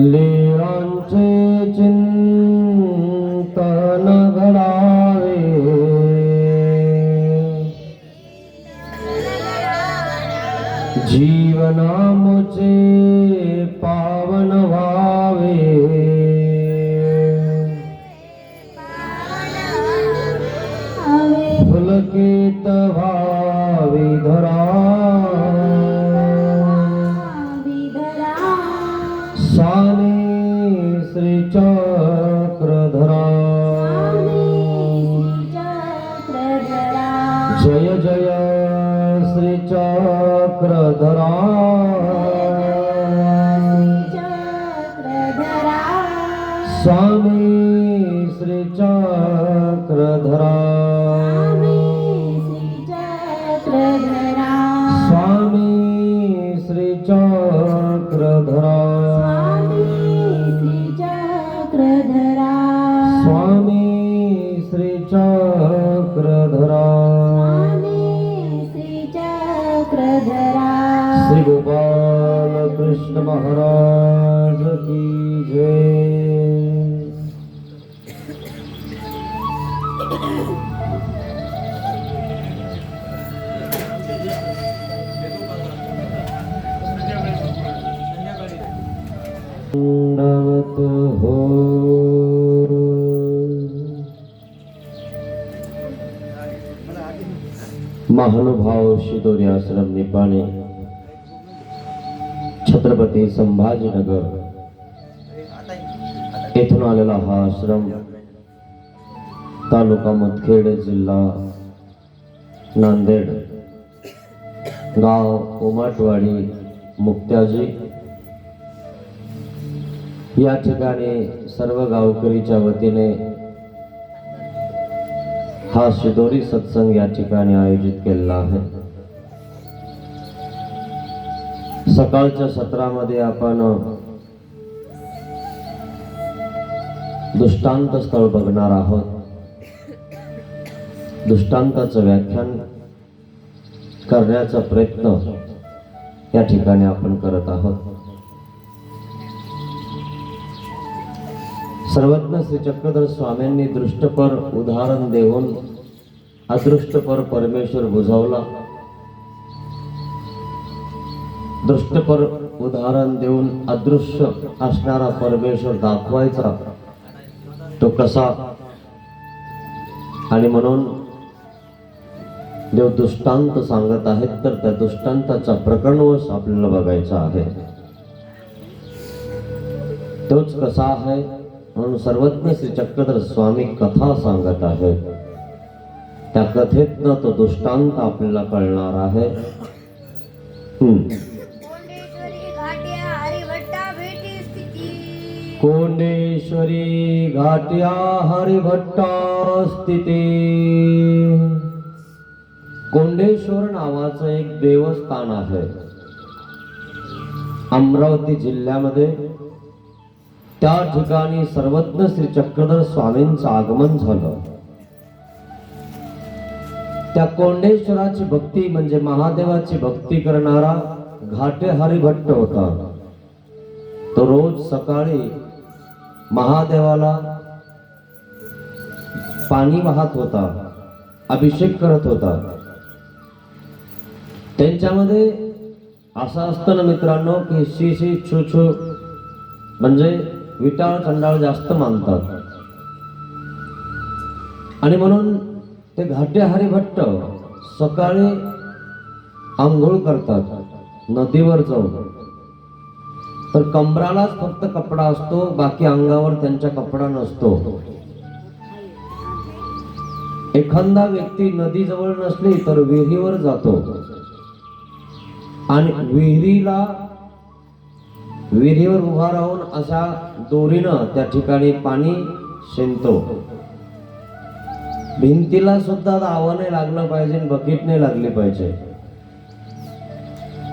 लीळांचे चिंतन घडावे, जीवनामुचे पावन व्हावे, पुलकित व्हावी धरा, स्वामी श्री चक्रधरा, जय जय श्री चक्रधरा, स्वामी श्री चक्रधरा, स्वामी श्री चक्रधरा, स्वामी श्री चक्रधरा, श्री गोपाल कृष्ण महाराज की जय। दंडवत हो महानुभाव शिदोरी आश्रम निपाणी, छत्रपती संभाजीनगर येथून आलेला हा आश्रम तालुका मुदखेड, जिल्हा नांदेड, गाव उमाटवाडी, मुक्त्याजी या ठिकाणी सर्व गावकरीच्या वतीने हा शिदोरी सत्संग या ठिकाणी आयोजित केलेला आहे। सकाळच्या सत्रामध्ये आपण दृष्टांत स्थळ बघणार आहोत। दृष्टांताचं व्याख्यान करण्याचा प्रयत्न या ठिकाणी आपण करत आहोत। सर्वज्ञ श्री चक्रधर स्वामींनी दृष्टपर उदाहरण देऊन अदृष्टपर परमेश्वर बुझवला। दृष्टपर उदाहरण देऊन अदृश्य असणारा परमेश्वर दाखवायचा तो कसा, आणि म्हणून देव दृष्टांत सांगत आहेत, तर त्या दृष्टांताचा प्रकरणवश आपल्याला बघायचा आहे। तोच कसा आहे म्हणून सर्वज्ञ श्री चक्रधर स्वामी कथा सांगत आहेत। त्या कथेतनं तो दृष्टांत आपल्याला कळणार आहे। कोंडेश्वरी घाट्या हरिभट्टा स्थिती। कोंडेश्वर नावाचं एक देवस्थान आहे अमरावती जिल्ह्यामध्ये। त्या ठिकाणी सर्वज्ञ श्री चक्रधर स्वामींचं आगमन झालं। त्या कोंडेश्वराची भक्ती म्हणजे महादेवाची भक्ती करणारा घाटे हरिभट्ट होता। तो रोज सकाळी महादेवाला पाणी वाहत होता, अभिषेक करत होता। त्यांच्यामध्ये असं असतं ना मित्रांनो की शी शी छू छू म्हणजे विटाळ चंडाळ जास्त मानतात, आणि म्हणून ते घाटे हरिभट्ट सकाळी आंघोळ करतात नदीवर जाऊन। तर कमरालाच फक्त कपडा असतो, बाकी अंगावर त्यांचा कपडा नसतो। एखादा व्यक्ती नदी जवळ नसली तर विहिरीवर जातो आणि विहिरीवर उभा राहून अशा दोरीनं त्या ठिकाणी पाणी शेंदतो। भिंतीला सुद्धा दावा नाही लागलं पाहिजे, बकेट नाही लागली पाहिजे,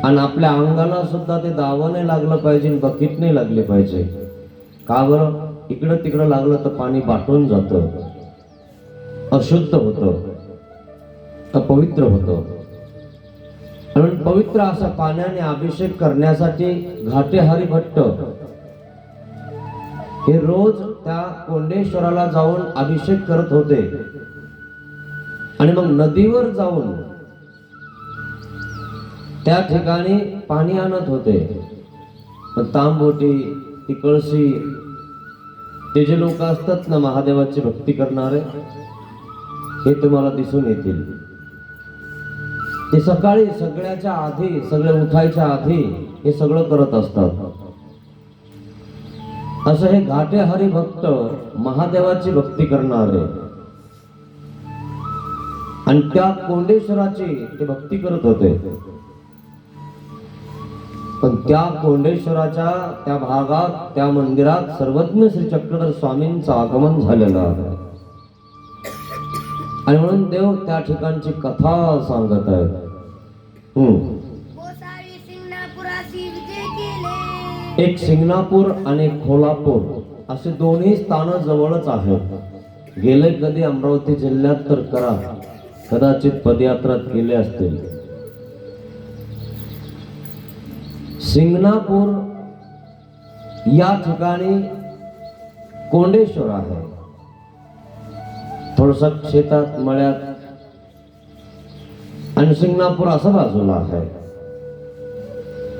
आणि आपल्या अंगाला सुद्धा ते दावा नाही लागलं पाहिजे, बकेट नाही लागली पाहिजे। का बरं? इकडं तिकडं लागलं तर पाणी बाटून जातं, अशुद्ध होतं, अपवित्र होतं। म्हणून पवित्र असा पाण्याने अभिषेक करण्यासाठी घाटे हरिभट्ट हे रोज त्या कोंडेश्वराला जाऊन अभिषेक करत होते आणि मग नदीवर जाऊन त्या ठिकाणी पाणी आणत होते. तांबोटी, ती कळशी, ते जे लोक असतात ना महादेवाची भक्ती करणारे, हे तुम्हाला दिसून येतील. ते सकाळी सगळ्याच्या आधी, सगळे उठायच्या आधी हे सगळं करत असतात. असं हे घाटे हरिभक्त महादेवाची भक्ती करणारे आणि त्या कोंडेश्वराची ते भक्ती करत होते. पण त्या कोंडेश्वराच्या त्या भागात, त्या मंदिरात सर्वज्ञ श्री चक्रधर स्वामींचं आगमन झालेलं आहे आणि म्हणून देव त्या ठिकाणची कथा सांगत आहेत. एक सिंगणापूर आणि कोल्हापूर असे दोन्ही स्थानं जवळच आहेत. गेले कधी अमरावती जिल्ह्यात तर करा, कदाचित पदयात्रात गेले असतील. सिंगणापूर या ठिकाणी कोंडेश्वर आहे. थोडस शेतात मळ्यात, आणि सिंगणापूर असं बाजूला आहे.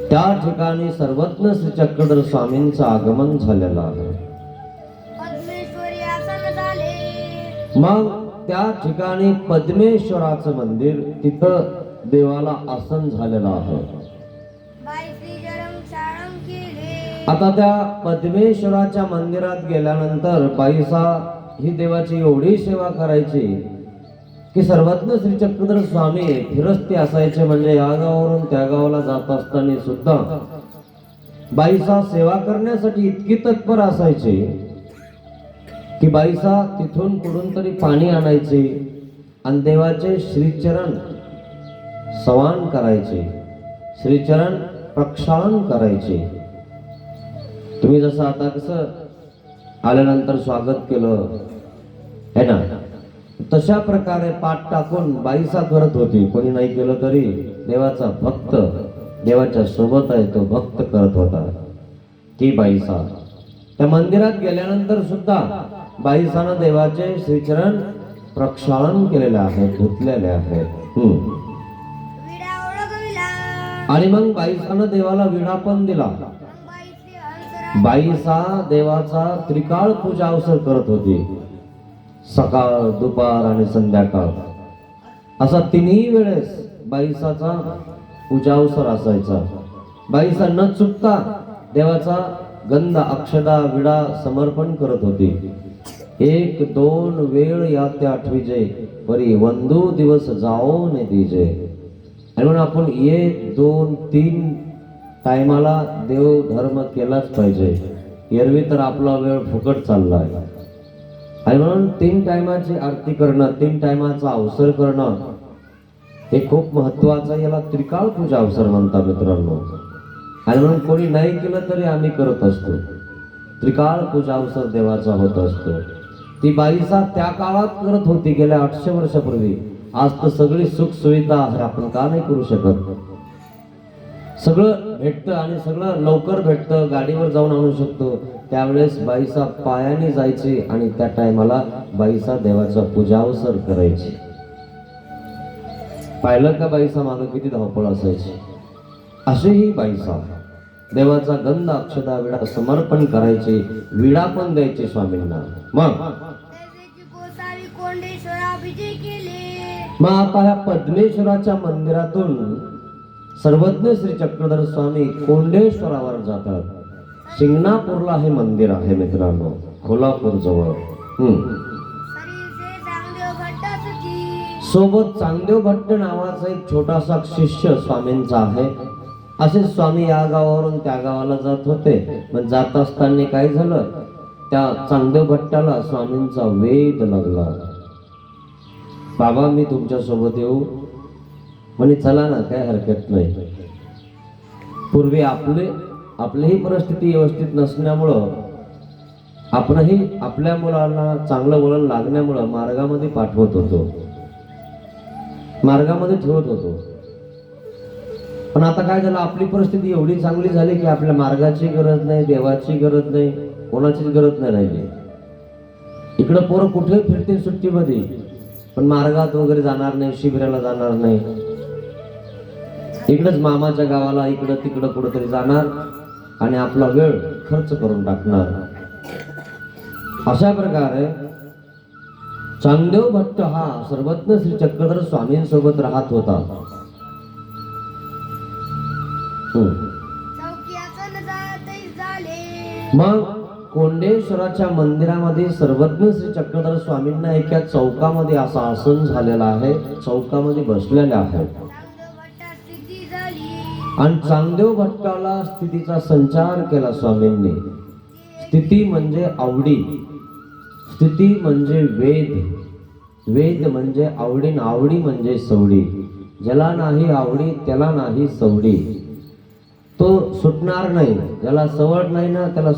त्या ठिकाणी सर्वज्ञ श्री चक्रधर स्वामींचं आगमन झालेलं आहे. मग त्या ठिकाणी पद्मेश्वराचं मंदिर, तिथं देवाला आसन झालेलं आहे. आता त्या पद्मेश्वराच्या मंदिरात गेल्यानंतर बाईसा ही देवाची एवढी सेवा करायची की सर्वज्ञ श्री चक्रधर स्वामी फिरस्ते असायचे. म्हणजे या गावावरून त्या गावाला जात असताना सुद्धा बाईसा सेवा करण्यासाठी इतकी तत्पर असायचे की बाईसा तिथून कुठून तरी पाणी आणायचे आणि देवाचे श्रीचरण सवान करायचे, श्रीचरण प्रक्षालन करायचे. तुम्ही जसं आता कसं आल्यानंतर स्वागत केलं है ना, तशा प्रकारे पाठ टाकून बाईसा करत होती. कोणी नाही केलं तरी देवाचा भक्त, देवाच्या सोबत आहे तो भक्त करत होता ती बाईसा. त्या मंदिरात गेल्यानंतर सुद्धा बाईसानं देवाचे श्रीचरण प्रक्षालन केलेले आहे, धुतलेले आहेत. आणि मग बाईसानं देवाला विडा पण दिला. बाईसा देवाचा त्रिकाळ पूजा अवसर करत होती, सकाळ, दुपार आणि संध्याकाळ असा तिन्ही वेळेस बाईसाचा पूजा अवसर असायचा. बाईसा न चुकता देवाचा गंध, अक्षदा, विडा समर्पण करत होती. 1-2 वेळ या त्या आठवीजे परी वंदू दिवस जाओ ने दीजे. आणि म्हणून आपण 1-2-3 टायमाला देव धर्म केलाच पाहिजे. एरवी तर आपला वेळ फुकट चाललाय. आणि म्हणून 3 टायमाची आरती करणं, 3 टायमाचा अवसर करणं हे खूप महत्वाचं. याला त्रिकाळ पूजा अवसर म्हणतात मित्रांनो. आणि म्हणून कोणी नाही केलं तरी आम्ही करत असतो. त्रिकाळ पूजा अवसर देवाचा होत असतो. ती बाईसा त्या काळात करत होती, गेल्या 800 वर्षापूर्वी. आज तर सगळी सुख सुविधा आहे, आपण का नाही करू शकत? सगळं भेटतं आणि सगळं लवकर भेटतं, गाडीवर जाऊन आणू शकतो. त्यावेळेस बाईसा पायाने जायची आणि त्या टायमाला बाईसा देवाचा पूजा अवसर करायची. पाहिलं का बाईसा मागं किती धावपळ असायची? अशी ही बाईसा देवाचा गंध, अक्षदा, विडा समर्पण करायची, विडा पण द्यायची स्वामींना. मग आता ह्या पद्मेश्वराच्या मंदिरातून सर्वज्ञ श्री चक्रधर स्वामी कोंडेश्वरावर जातात. सिंगणापूरला हे मंदिर आहे मित्रांनो, कोल्हापूर जवळ. सोबत चांगदेव भट्ट नावाचा एक छोटासा शिष्य स्वामींचा आहे. असे स्वामी या गावावरून त्या गावाला जात होते. पण जात असताना काय झालं, त्या चांगदेव भट्टाला स्वामींचा वेध लागला. बाबा मी तुमच्या सोबत येऊ? म्हणे चला ना, काय हरकत नाही. पूर्वी आपलीही परिस्थिती व्यवस्थित नसल्यामुळं आपणही आपल्या मुलांना चांगलं वळण लागण्यामुळं मार्गामध्ये पाठवत होतो, मार्गामध्ये ठेवत होतो. पण आता काय झालं, आपली परिस्थिती एवढी चांगली झाली की आपल्या मार्गाची गरज नाही, देवाची गरज नाही. कोणाचीच गरज नाही राहिली. इकडं पोरं कुठे फिरतील सुट्टीमध्ये, पण मार्गात वगैरे जाणार नाही, शिबिराला जाणार नाही. इकडंच मामाच्या गावाला इकडं तिकडं कुठंतरी जाणार आणि आपला वेळ खर्च करून टाकणार. अशा प्रकारे चांगदेव भट्ट हा सर्वज्ञ श्री चक्रधर स्वामींसोबत राहत होता. मग कोंडेश्वराच्या मंदिरामध्ये सर्वज्ञ श्री चक्रधर स्वामींना एका चौकामध्ये असं आसन झालेलं आहे, चौकामध्ये बसलेले आहेत. आणि चांगदेव भट्टाला स्थितीचा संचार केला स्वामींनी. स्थिती म्हणजे आवडी, स्थिती म्हणजे वेद, वेद म्हणजे आवडी, आवडी म्हणजे सवडी. ज्याला नाही आवडी त्याला नाही सवडी, तो सुटणार नाही. ज्याला सवड नाही ना, त्याला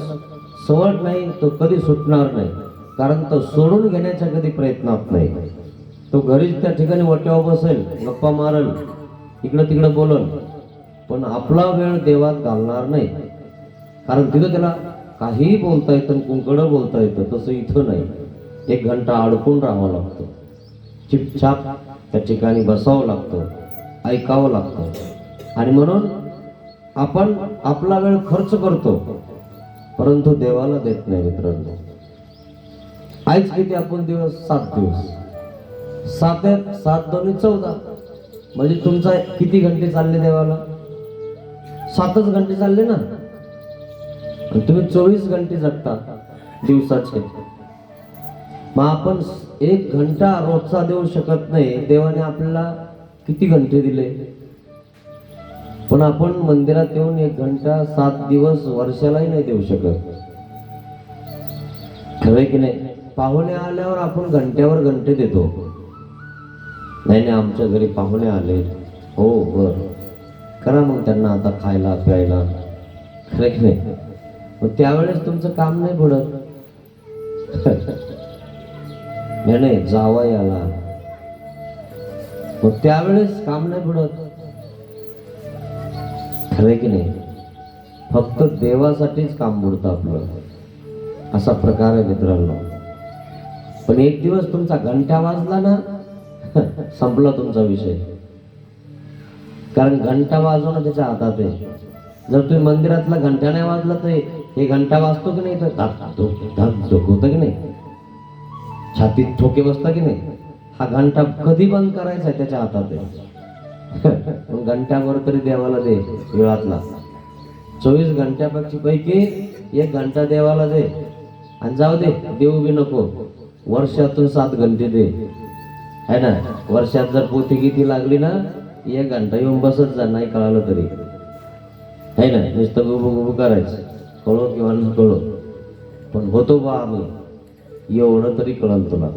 सवड नाही, तो कधी सुटणार नाही. कारण तो सोडून घेण्याचा कधी प्रयत्नात नाही. तो घरीच त्या ठिकाणी वट्यावर बसेल, गप्पा मारल, इकडं तिकडं बोलल, पण आपला वेळ देवात घालणार नाही. कारण तिथं त्याला काहीही बोलता येतं, कुंकडं बोलता येतं, तसं इथं नाही. 1 घंटा अडकून राहावं लागतं, चिपछाप त्या ठिकाणी बसावं लागतं, ऐकावं लागतं. आणि म्हणून आपण आपला वेळ खर्च करतो, परंतु देवाला देत नाही. मित्रांनो, आज किती आपण दिवस? 7 दिवस. 7 दोन्ही 14, म्हणजे तुमचा किती घंटे चालले देवाला? 7च घंटे चालले ना. आणि तुम्ही 24 घंटे जगता दिवसाचे. मग आपण 1 घंटा रोजचा देऊ शकत नाही. देवाने आपल्याला किती घंटे दिले? पण आपण मंदिरात येऊन 1 घंटा 7 दिवस वर्षालाही नाही देऊ शकत. खरंय की नाही? पाहुणे आल्यावर आपण घंट्यावर घंटे देतो. नाही नाही, आमच्या घरी पाहुणे आले, हो बर करा मग त्यांना आता खायला प्यायला. खरं की नाही? मग त्यावेळेस तुमचं काम नाही बुडत. नाही जावाई आला, मग त्यावेळेस काम नाही बुडत. खरं की नाही? फक्त देवासाठीच काम बुडतं आपलं. असा प्रकार आहे मित्रांनो. पण एक दिवस तुमचा घंटा वाजला ना, संपला तुमचा विषय. कारण घंटा वाजवणं त्याच्या हातात आहे. जर तुम्ही मंदिरातला घंटा नाही वाजला तर हे घंटा वाजतो की नाही, तर धाक होतं की नाही, छातीत ठोके बसता की नाही. हा घंटा कधी बंद करायचा त्याच्या हातात आहे. घंट्यावर तरी देवाला दे वेळातला. 24 घंट्यापैकी 1 घंटा देवाला दे. आणि जाऊ दे, देऊ बी नको, वर्षातून 7 घंटे दे, है ना. वर्षात जर पोथी किती लागली ना, 1 घंटा येऊन बसत जा, नाही कळालं तरी, है ना. नुसतं गुबू गुबू करायचं, कळो किंवा न कळो, पण होतो बा आम्ही, एवढं तरी कळलं तुला,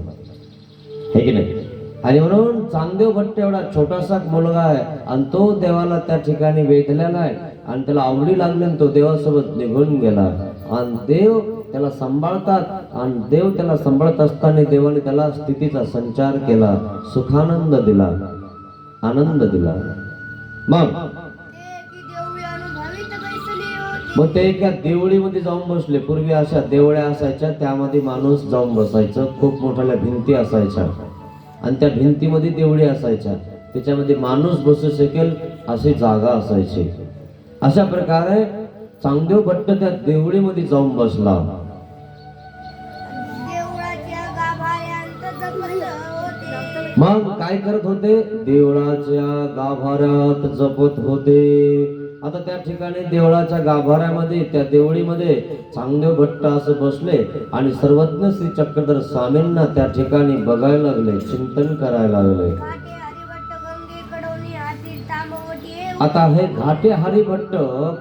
है की नाही. आणि म्हणून चांगदेव भट्ट एवढा छोटासा मुलगा आहे, आणि तो देवाला त्या ठिकाणी वेधलेला आहे, आणि त्याला आवडी लागली, आणि तो देवासोबत निघून गेला. आणि देव त्याला सांभाळतात, आणि देव त्याला सांभाळत असताना देवाने त्याला स्थितीचा संचार केला, सुखानंद दिला, आनंद दिला. मग ते एका देवळीमध्ये जाऊन बसले. पूर्वी अशा देवळ्या असायच्या, त्यामध्ये माणूस जाऊन बसायचं. खूप मोठ्या भिंती असायच्या, आणि त्या भिंतीमध्ये देवळी असायच्या, त्याच्यामध्ये माणूस बसू शकेल अशी जागा असायची. अशा प्रकारे चांगदेव भट्ट त्या देवळीमध्ये जाऊन बसला. मग काय करत होते? देवळाच्या गाभाऱ्यात जपत होते. आता त्या ठिकाणी देवळाच्या गाभाऱ्यामध्ये, त्या देवळीमध्ये चांगदेव भट्ट असं बसले, आणि सर्वज्ञ श्री चक्रधर स्वामींना त्या ठिकाणी बघायला लागले, चिंतन करायला लागले. आता हे घाटे हरिभट्ट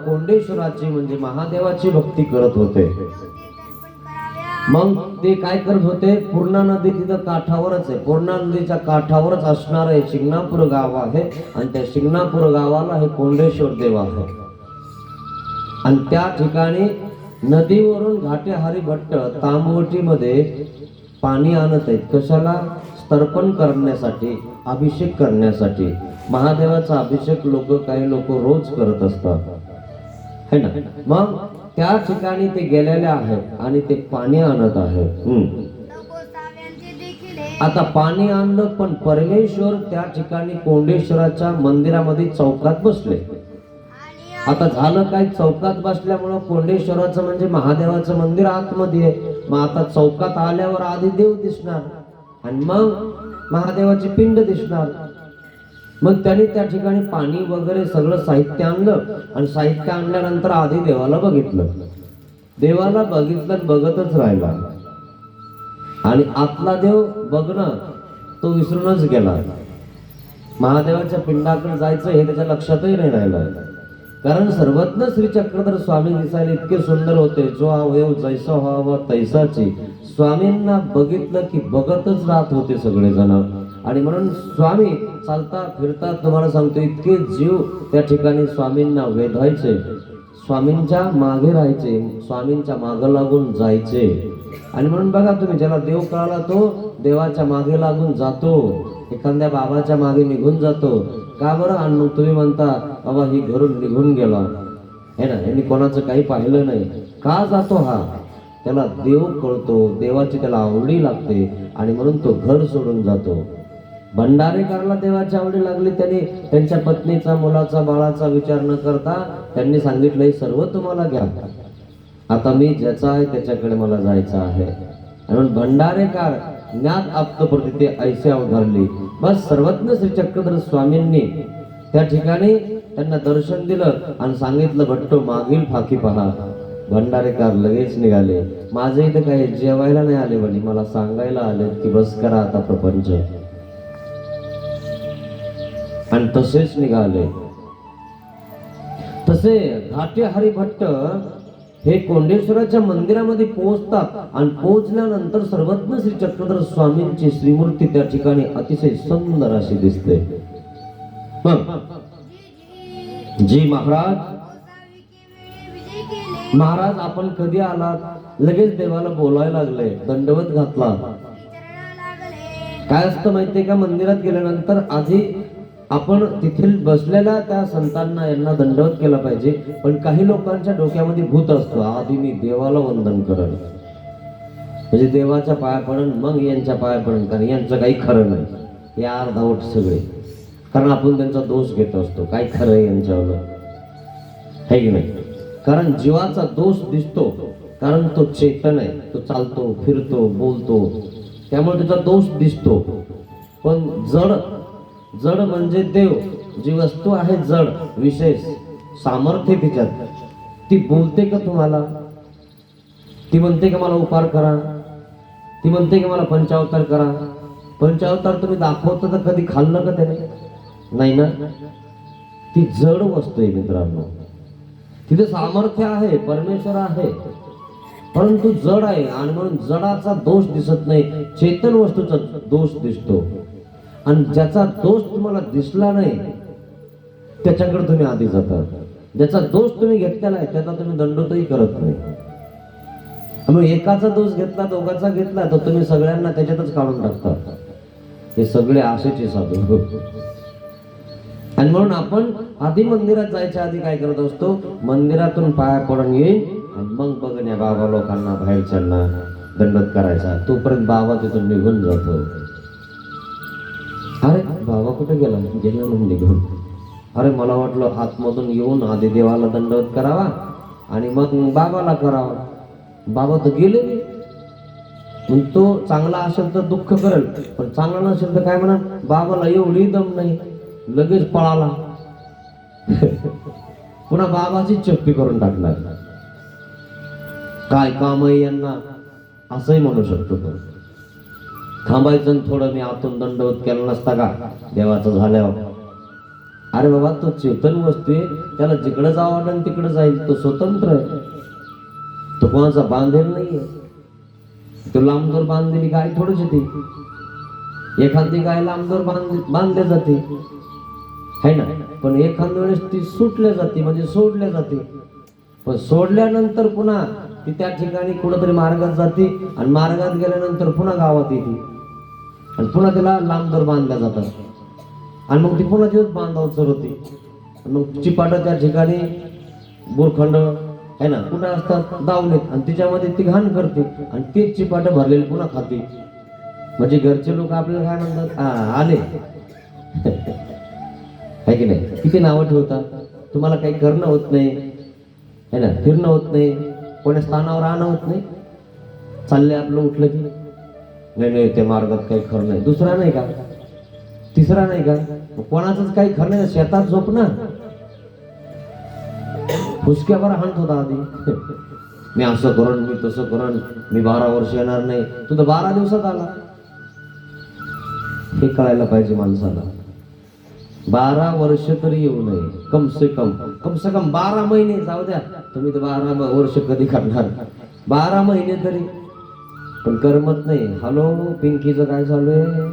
कोंडेश्वराची म्हणजे महादेवाची भक्ती करत होते. मग ते काय करत होते? पूर्णा नदी तिथं काठावरच आहे, पूर्णा नदीच्या काठावरच असणार आहे शिंगणापूर गाव आहे, आणि त्या शिंगणापूर गावाला हे कोंडेश्वर देव आहे. आणि त्या ठिकाणी नदीवरून घाटे हरिभट्ट तांबवटीमध्ये पाणी आणत आहेत. कशाला? तर्पण करण्यासाठी, अभिषेक करण्यासाठी. महादेवाचा अभिषेक काही लोक रोज करत असतात, है ना. मग त्या ठिकाणी ते गेलेले आहेत आणि ते पाणी आणत आहेत. आता पाणी आणलं, पण परमेश्वर त्या ठिकाणी कोंडेश्वराच्या मंदिरामध्ये चौकात बसले. आता झालं काय, चौकात बसल्यामुळं कोंडेश्वराचं म्हणजे महादेवाचं मंदिर आतमध्ये आहे. मग आता चौकात आल्यावर आधी देव दिसणार आणि मग महादेवाची पिंड दिसणार. मग त्यांनी त्या ठिकाणी पाणी वगैरे सगळं साहित्य आणलं आणि साहित्य आणल्यानंतर आधी देवाला बघितलं. देवाला बघितलं, बघतच राहिला आणि आतला देव बघणं तो विसरूनच गेला. महादेवाच्या पिंडाकडे जायचं हे त्याच्या लक्षातही नाही राहिलं. कारण सर्वज्ञ श्री चक्रधर स्वामी दिसायला इतके सुंदर होते, जो अवयव जैसा व्हावा तैसाची. स्वामींना बघितलं की बघतच राहत होते सगळेजण. आणि म्हणून स्वामी चालता फिरता तुम्हाला सांगतो इतके जीव त्या ठिकाणी स्वामींना वेधायचे, स्वामींच्या मागे राहायचे, स्वामींच्या मागे लागून जायचे. आणि म्हणून बघा तुम्ही, ज्याला देव कळाला तो देवाच्या मागे लागून जातो, एखाद्या बाबाच्या मागे निघून जातो. का बरं? आणि मग तुम्ही म्हणता बाबा ही घरून निघून गेला हे ना, यांनी कोणाचं काही पाहिलं नाही. का जातो हा? त्याला देव कळतो, देवाची त्याला आवडी लागते आणि म्हणून तो घर सोडून जातो. भंडारेकरला देवाची आवडी लागली, त्याने त्यांच्या पत्नीचा, मुलाचा, बाळाचा विचार न करता त्यांनी सांगितलं हे सर्व तुम्हाला घ्या, आता मी ज्याचा आहे त्याच्याकडे मला जायचं आहे. म्हणून भंडारेकर ज्ञात आप्तप्रती ते ऐसे अवधारले. बस सर्वज्ञ श्री चक्रधर स्वामींनी त्या ठिकाणी त्यांना दर्शन दिलं आणि सांगितलं भट्टो मागील फाकी पहा. भंडारेकर लगेच निघाले. माझे इथं काही जेवायला नाही आले म्हणे, मला सांगायला आले की बस करा आता प्रपंच. आणि तसेच निघाले. तसे घाटे हरिभट्ट हे कोंडेश्वराच्या मंदिरामध्ये पोहोचतात आणि पोहोचल्यानंतर सर्वज्ञ श्री चक्रधर स्वामींची श्रीमूर्ती त्या ठिकाणी अतिशय सुंदर अशी दिसते. जी महाराज, महाराज आपण कधी आलात? लगेच देवाला बोलायला लागले, दंडवत घातला. काय असतं माहितीये का, मंदिरात गेल्यानंतर आधी आपण तिथे बसलेल्या त्या संतांना यांना दंडवत केला पाहिजे. पण काही लोकांच्या डोक्यामध्ये भूत असतो, आधी मी देवाला वंदन करेन, म्हणजे देवाच्या पाया पडन मग यांच्या पाया पडन, कारण यांचं काही खरं नाही. हे अर्धावट सगळे, कारण आपण त्यांचा दोष घेत असतो. काय खरं आहे यांच्यावर, है की नाही? कारण जीवाचा दोष दिसतो, कारण तो चेतन आहे, तो चालतो फिरतो बोलतो, त्यामुळे त्याचा दोष दिसतो. पण जड जड म्हणजे देव, जी वस्तू आहे जड, विशेष सामर्थ्य तिच्यात, ती बोलते का तुम्हाला? ती म्हणते का मला उपकार करा? ती म्हणते की मला पंचावतार करा? पंचावतार तुम्ही दाखवता तर कधी खाल्लं का त्याने? नाही ना. ती जड वस्तू आहे मित्रांनो. तिथे सामर्थ्य आहे, परमेश्वर आहे, परंतु जड आहे आणि म्हणून जडाचा दोष दिसत नाही, चेतन वस्तूचा दोष दिसतो. आणि ज्याचा दोष तुम्हाला दिसला नाही त्याच्याकडे तुम्ही आधी जाता. ज्याचा दोष तुम्ही घेतलेला आहे त्याचा तुम्ही दंडोतही करत नाही. मग एकाचा दोष घेतला, दोघाचा घेतला तर तुम्ही सगळ्यांना त्याच्यातच काढून टाकता. हे सगळे आशेचे साधू. आणि म्हणून आपण आधी मंदिरात जायच्या आधी काय करत असतो, मंदिरातून पाया पडून येईल आणि मग बघून या बाबा लोकांना बाहेरच्यांना दंडवत करायचा. तोपर्यंत बाबा तिथून निघून जातो. अरे बाबा कुठे गेला? गेला म्हणून निघून. अरे मला वाटलं आतमधून येऊन आधी देवाला दंडवत करावा आणि मग बाबाला करावा. बाबा तर गेले. मग तो चांगला असेल तर दुःख करेल, पण चांगला नसेल तर काय म्हणा, बाबाला एवढी दम नाही, लगेच पळाला. पुन्हा बाबाची चप्पी करून टाकणार. काय काम आहे यांना, असंही म्हणू शकतो. तो थांबायचं थोडं, मी आतून दंडवत केला नसता का देवाचं झाल्यावर? अरे बाबा तो चेतन वस्तू आहे, त्याला जिकडे जावं वाटेल तिकडे जाईल, तो स्वतंत्र आहे, तो कोणाचा बांधेल नाहीये. तो लांबदोर बांधलेली गाय थोडीच येते. एखादी गाय लांबदोर बांधल्या जाते है ना, पण एखाद्या वेळेस ती सुटल्या जाते, म्हणजे सोडल्या जाते. पण सोडल्यानंतर पुन्हा ती त्या ठिकाणी कुठेतरी मार्गात जाते आणि मार्गात गेल्यानंतर पुन्हा गावात येते आणि पुन्हा तिला लांबदोर बांधल्या जातात आणि मग ती पुन्हा दिवस बांधावर चरवते. मग चिपाट त्या ठिकाणी बुरखंड है ना, कुठं असतात दावणीत, आणि तिच्यामध्ये ती घाण करते आणि तेच चिपाट भरलेली पुन्हा खाते. म्हणजे घरचे लोक आपल्याला काय म्हणतात, आले है की नाही. किती नावं ठेवतात. तुम्हाला काही करणं होत नाही है ना, फिरणं होत नाही, कोण्या स्थानावर राहणं होत नाही, चाललंय आपलं उठलं की नाही नाही त्या मार्गात काही खरं नाही. दुसरा नाही का, तिसरा नाही का, कोणाचंच काही खरं नाही. शेतात झोप ना, फुसक्यावर हाणत होता आधी मी असं करण, मी तसं करण, मी 12 वर्ष येणार नाही. तू तर 12 दिवसात आला. हे कळायला पाहिजे माणसाला. 12 वर्ष तरी येऊ नये, कम से कम 12 महिने जाऊ द्या. तुम्ही तर 12 वर्ष कधी करणार, 12 महिने तरी. पण करमत नाही. हॅलो, पिंकीचं काय चालू आहे,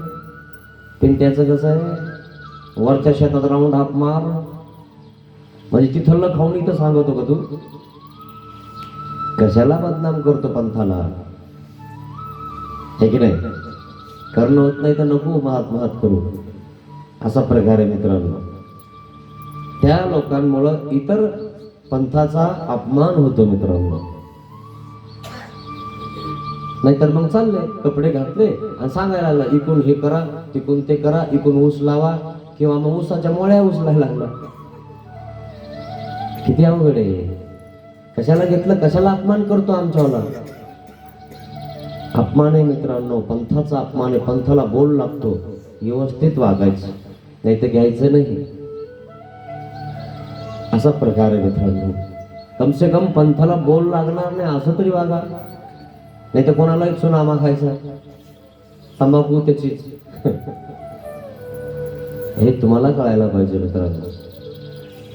पिंट्याचं कसं आहे, वरच्या शेतात राऊंड हाप मार. म्हणजे तिथलं खाऊन इथं सांगतो का तू, कशाला बदनाम करतो पंथाला, हे की नाही. करणं होत नाही तर नको महात करू, असा प्रकार आहे मित्रांनो. त्या लोकांमुळं इतर पंथाचा अपमान होतो मित्रांनो. नाहीतर मग चालले कपडे घातले आणि सांगायला लागला, इकून हे करा, तिकून ते करा, इकून ऊस लावा, किंवा मग ऊसाच्या मोळ्या उचलायला लागला. किती अवघड आहे. कशाला घेतलं, कशाला अपमान करतो आमच्यावाला. अपमान आहे मित्रांनो, पंथाचा अपमान आहे. पंथाला बोल लागतो, व्यवस्थित वागायचं, नाही तर घ्यायचं नाही, असा प्रकार आहे मित्रांनो. कम से कम पंथाला बोल लागणार नाही असं तरी वागा, नाही तर कोणाला एक सुनामा खायचा, तंबाखू त्याचीच. हे तुम्हाला कळायला पाहिजे मित्रांनो,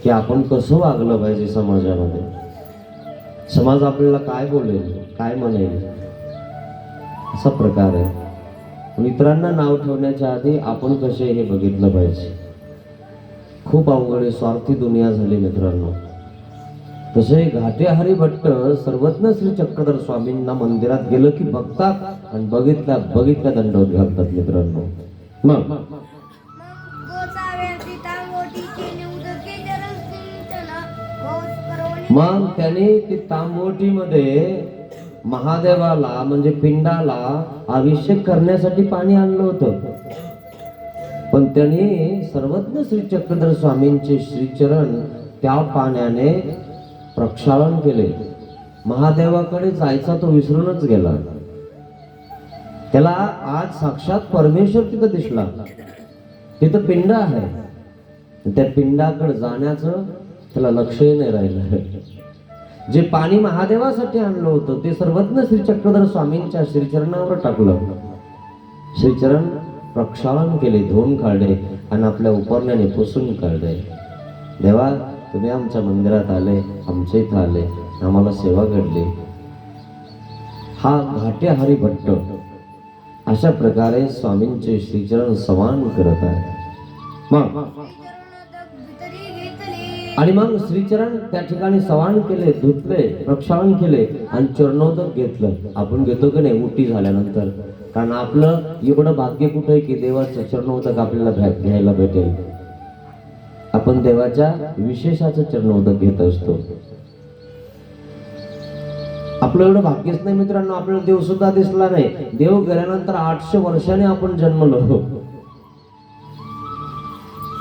की आपण कसं वागलं पाहिजे समाजामध्ये. समाज आपल्याला काय बोलेल, काय म्हणेल, असा प्रकार आहे. मित्रांना नाव ठेवण्याच्या आधी आपण कसे हे बघितलं पाहिजे. खूप अवघड आहे, स्वार्थी दुनिया झाली मित्रांनो. तसे घाटे हरिभट्ट सर्वज्ञ श्री चक्रधर स्वामींना मंदिरात गेलं की बघतात आणि बघितल्या दंडवत घालतात मित्रांनो. मग त्याने ती तांबोटीमध्ये महादेवाला म्हणजे पिंडाला अभिषेक करण्यासाठी पाणी आणलं होतं. पण त्याने सर्वज्ञ श्री चक्रधर स्वामींचे श्रीचरण त्या पाण्याने प्रक्षालन केले. महादेवाकडे जायचा तो विसरूनच गेला. त्याला आज साक्षात परमेश्वर तिथं दिसला. तिथं पिंड आहे, त्या पिंडाकडे जाण्याचं त्याला लक्षही नाही राहिलं. जे पाणी महादेवासाठी आणलं होतं ते सर्वज्ञ श्री चक्रधर स्वामींच्या श्रीचरणावर टाकलं. श्रीचरण प्रक्षालन केले, धुवून काढले आणि आपल्या उपरण्याने पुसून काढले. देवा, तुम्ही आमच्या मंदिरात आले, आमच्या इथं आले, आम्हाला सेवा घडली. हा घाटे हरिभट्ट अशा प्रकारे स्वामींचे श्रीचरण समान करत आहे. मग आणि मग श्रीचरण त्या ठिकाणी सवान केले, धुतले, प्रक्षालन केले आणि चरणोदक घेतलं. आपण घेतो की नाही उटी झाल्यानंतर, कारण आपलं एवढं भाग्य कुठं आहे की देवाचं चरणोदक आपल्याला घ्यायला भेटेल. आपण देवाच्या विशेषाचं चरणोदक घेत असतो. आपलं एवढं भाग्यच नाही मित्रांनो, आपल्याला देव सुद्धा दिसला नाही. देव गेल्यानंतर 800 वर्षाने आपण जन्मलो.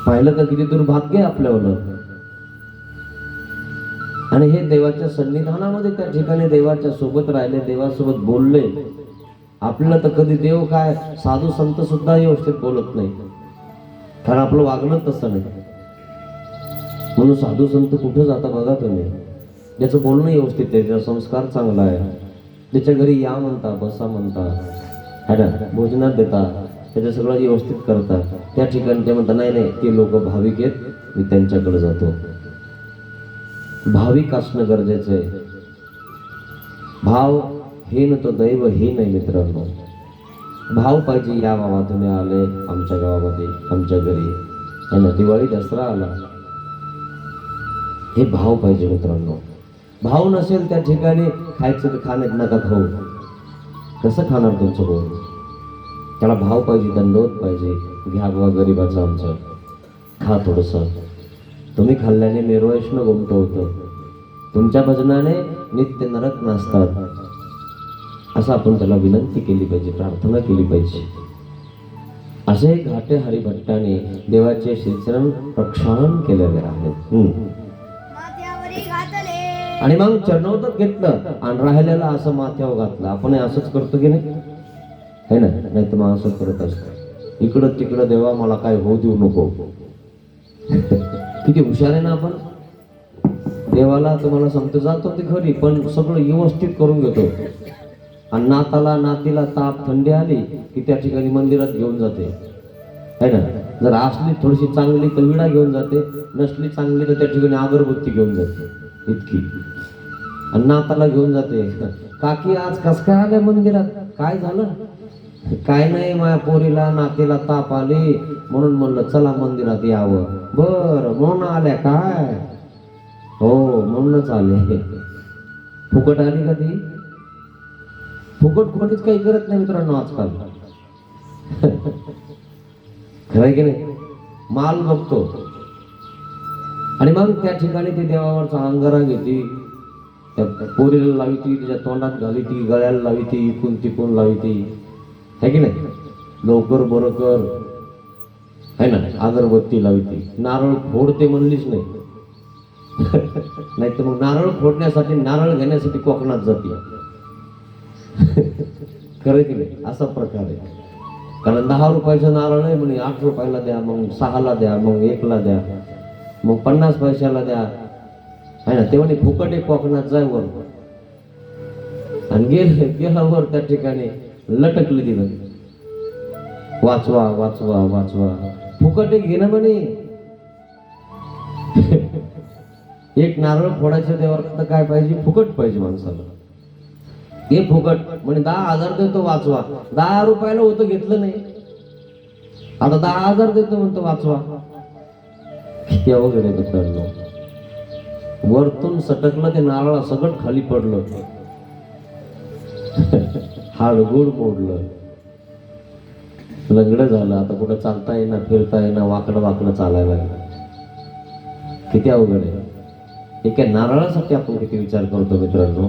पाहिलं का किती दुर्भाग्य आपल्यावर. आणि हे देवाच्या सन्निधानामध्ये त्या ठिकाणी देवाच्या सोबत राहिले, देवासोबत बोलले. आपल्याला तर कधी देव काय, साधू संत सुद्धा व्यवस्थित बोलत नाही, कारण आपलं वागणं तसं नाही. म्हणून साधू संत कुठं जाता बघा तुम्ही, ज्याचं बोलणं व्यवस्थित आहे, त्याचा संस्कार चांगला आहे, त्याच्या घरी या म्हणता, बसा म्हणता, है ना, भोजनात देता, त्याचं सगळं व्यवस्थित करतात. त्या ठिकाणी ते म्हणतात नाही नाही ते लोक भाविक आहेत, मी त्यांच्याकडे जातो. भाविक असणं गरजेचं आहे. भाव हीन तो दैव हीन आहे मित्रांनो. भाव पाहिजे. या बाबा तुम्ही आले आमच्या गावामध्ये, आमच्या घरी, है ना, दिवाळी दसरा आला, हे भाव पाहिजे मित्रांनो. भाव नसेल त्या ठिकाणी खायचं तर खाण्यात नका खाऊ, कसं खाणार तुमचं भाऊ. त्याला भाव पाहिजे, दंडवत पाहिजे. घ्या बाबा गरीबाचं आमचं, खा थोडंसं. तुम्ही खाल्ल्याने मेरुवैष्णव गुमत होतं. तुमच्या भजनाने नित्य नरक नाचतात, असं आपण त्याला विनंती केली पाहिजे, प्रार्थना केली पाहिजे. असे घाटे हरिभट्टाने देवाचे श्रीचरण प्रक्षालन केलेले आहेत. आणि मग चरणोदक घेतलं आणि राहिलेलं असं माथ्यावर घातलं. आपण असंच करतो की नाही, है ना? नाही तर मग असं करत असतो, इकडं तिकडं देवा मला काय होऊ देऊ नको. किती हुशार आहे ना आपण. देवाला तुम्हाला सांगतो जातो ते खरी, पण सगळं व्यवस्थित करून घेतो. आणि नाताला नातीला ताप थंडी आली की त्या ठिकाणी मंदिरात घेऊन जाते, है ना? जर असली थोडीशी चांगली तर विडा घेऊन जाते, नसली चांगली तर त्या ठिकाणी अगरबत्ती घेऊन जाते इतकी. आणि नाताला घेऊन जाते, काकी आज कस काय आल्या मंदिरात, काय झालं? काय नाही, माझ्या पोरीला नातीला ताप आली म्हणून म्हणलं चला मंदिरात यावं. बर म्हणून आल्या काय? हो म्हणूनच आले. फुकट आली का ती? फुकट कोणीच काही करत नाही मित्रांनो आजकाल. खरंय की नाही? माल बघतो. आणि मग त्या ठिकाणी ती देवावरचा अंगारा घेते, त्या पोरीला लाविती, तिच्या तोंडात घालीती, गळ्याला लाविती, इकून तिकून लाविती, है की नाही? लवकर बरं कर, है ना? अगरबत्ती लाविती, नारळ फोडते म्हणलीच नाही. नाही तर मग नारळ फोडण्यासाठी, नारळ घेण्यासाठी कोकणात जाते. खरं की नाही? असा प्रकार आहे. कारण 10 रुपयाचं नारळ आहे म्हणे, 8 रुपयाला द्या, मग 6ला द्या, मग 1ला द्या, मग 50 पैशाला द्या, है ना? ते म्हणे फुकट आहे, कोकणात जाय वर. आणि गेला वर त्या ठिकाणी लटकली तिथं, वाचवा वाचवा वाचवा. फुकट आहे घेणं म्हणे. एक नारळ फोडायचं देवाला तर काय पाहिजे? फुकट पाहिजे माणसाला. हे फुकट म्हणजे 10,000 देतो वाचवा. 10 रुपयाला होतं, घेतलं नाही, आता 10,000 देतो म्हणतो वाचवा. किती अवघड आहे मित्रांनो. वरतून सटकलं ते नारळ, सगळं खाली पडलं, हाडगोड मोडलं, लंगडं झालं. आता कुठं चालता येईना, फिरता येईना, वाकडं वाकडं चालायला लागलं. किती अवघड आहे. एका नारळासाठी आपण किती विचार करतो मित्रांनो.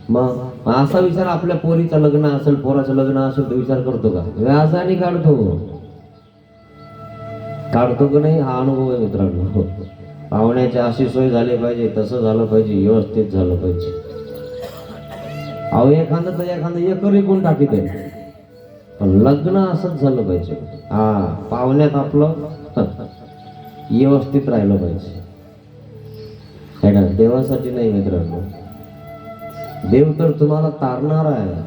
मग असा विचार आपल्या पोरीचं लग्न असेल, पोराचं लग्न असेल तर विचार करतो का? व्याजाने काढतो का नाही? हा अनुभव आहे मित्रांनो. पाहुण्याची अशी सोय झाली पाहिजे, तसं झालं पाहिजे, व्यवस्थित झालं पाहिजे. अहो एखादं तर एखादं एकर विकून टाकीत आहे, पण लग्न असंच झालं पाहिजे. हा, पाहुण्यात आपलं व्यवस्थित राहिलं पाहिजे, है ना? देवासाठी नाही मित्रांनो. देव तर तुम्हाला तारणार आहे,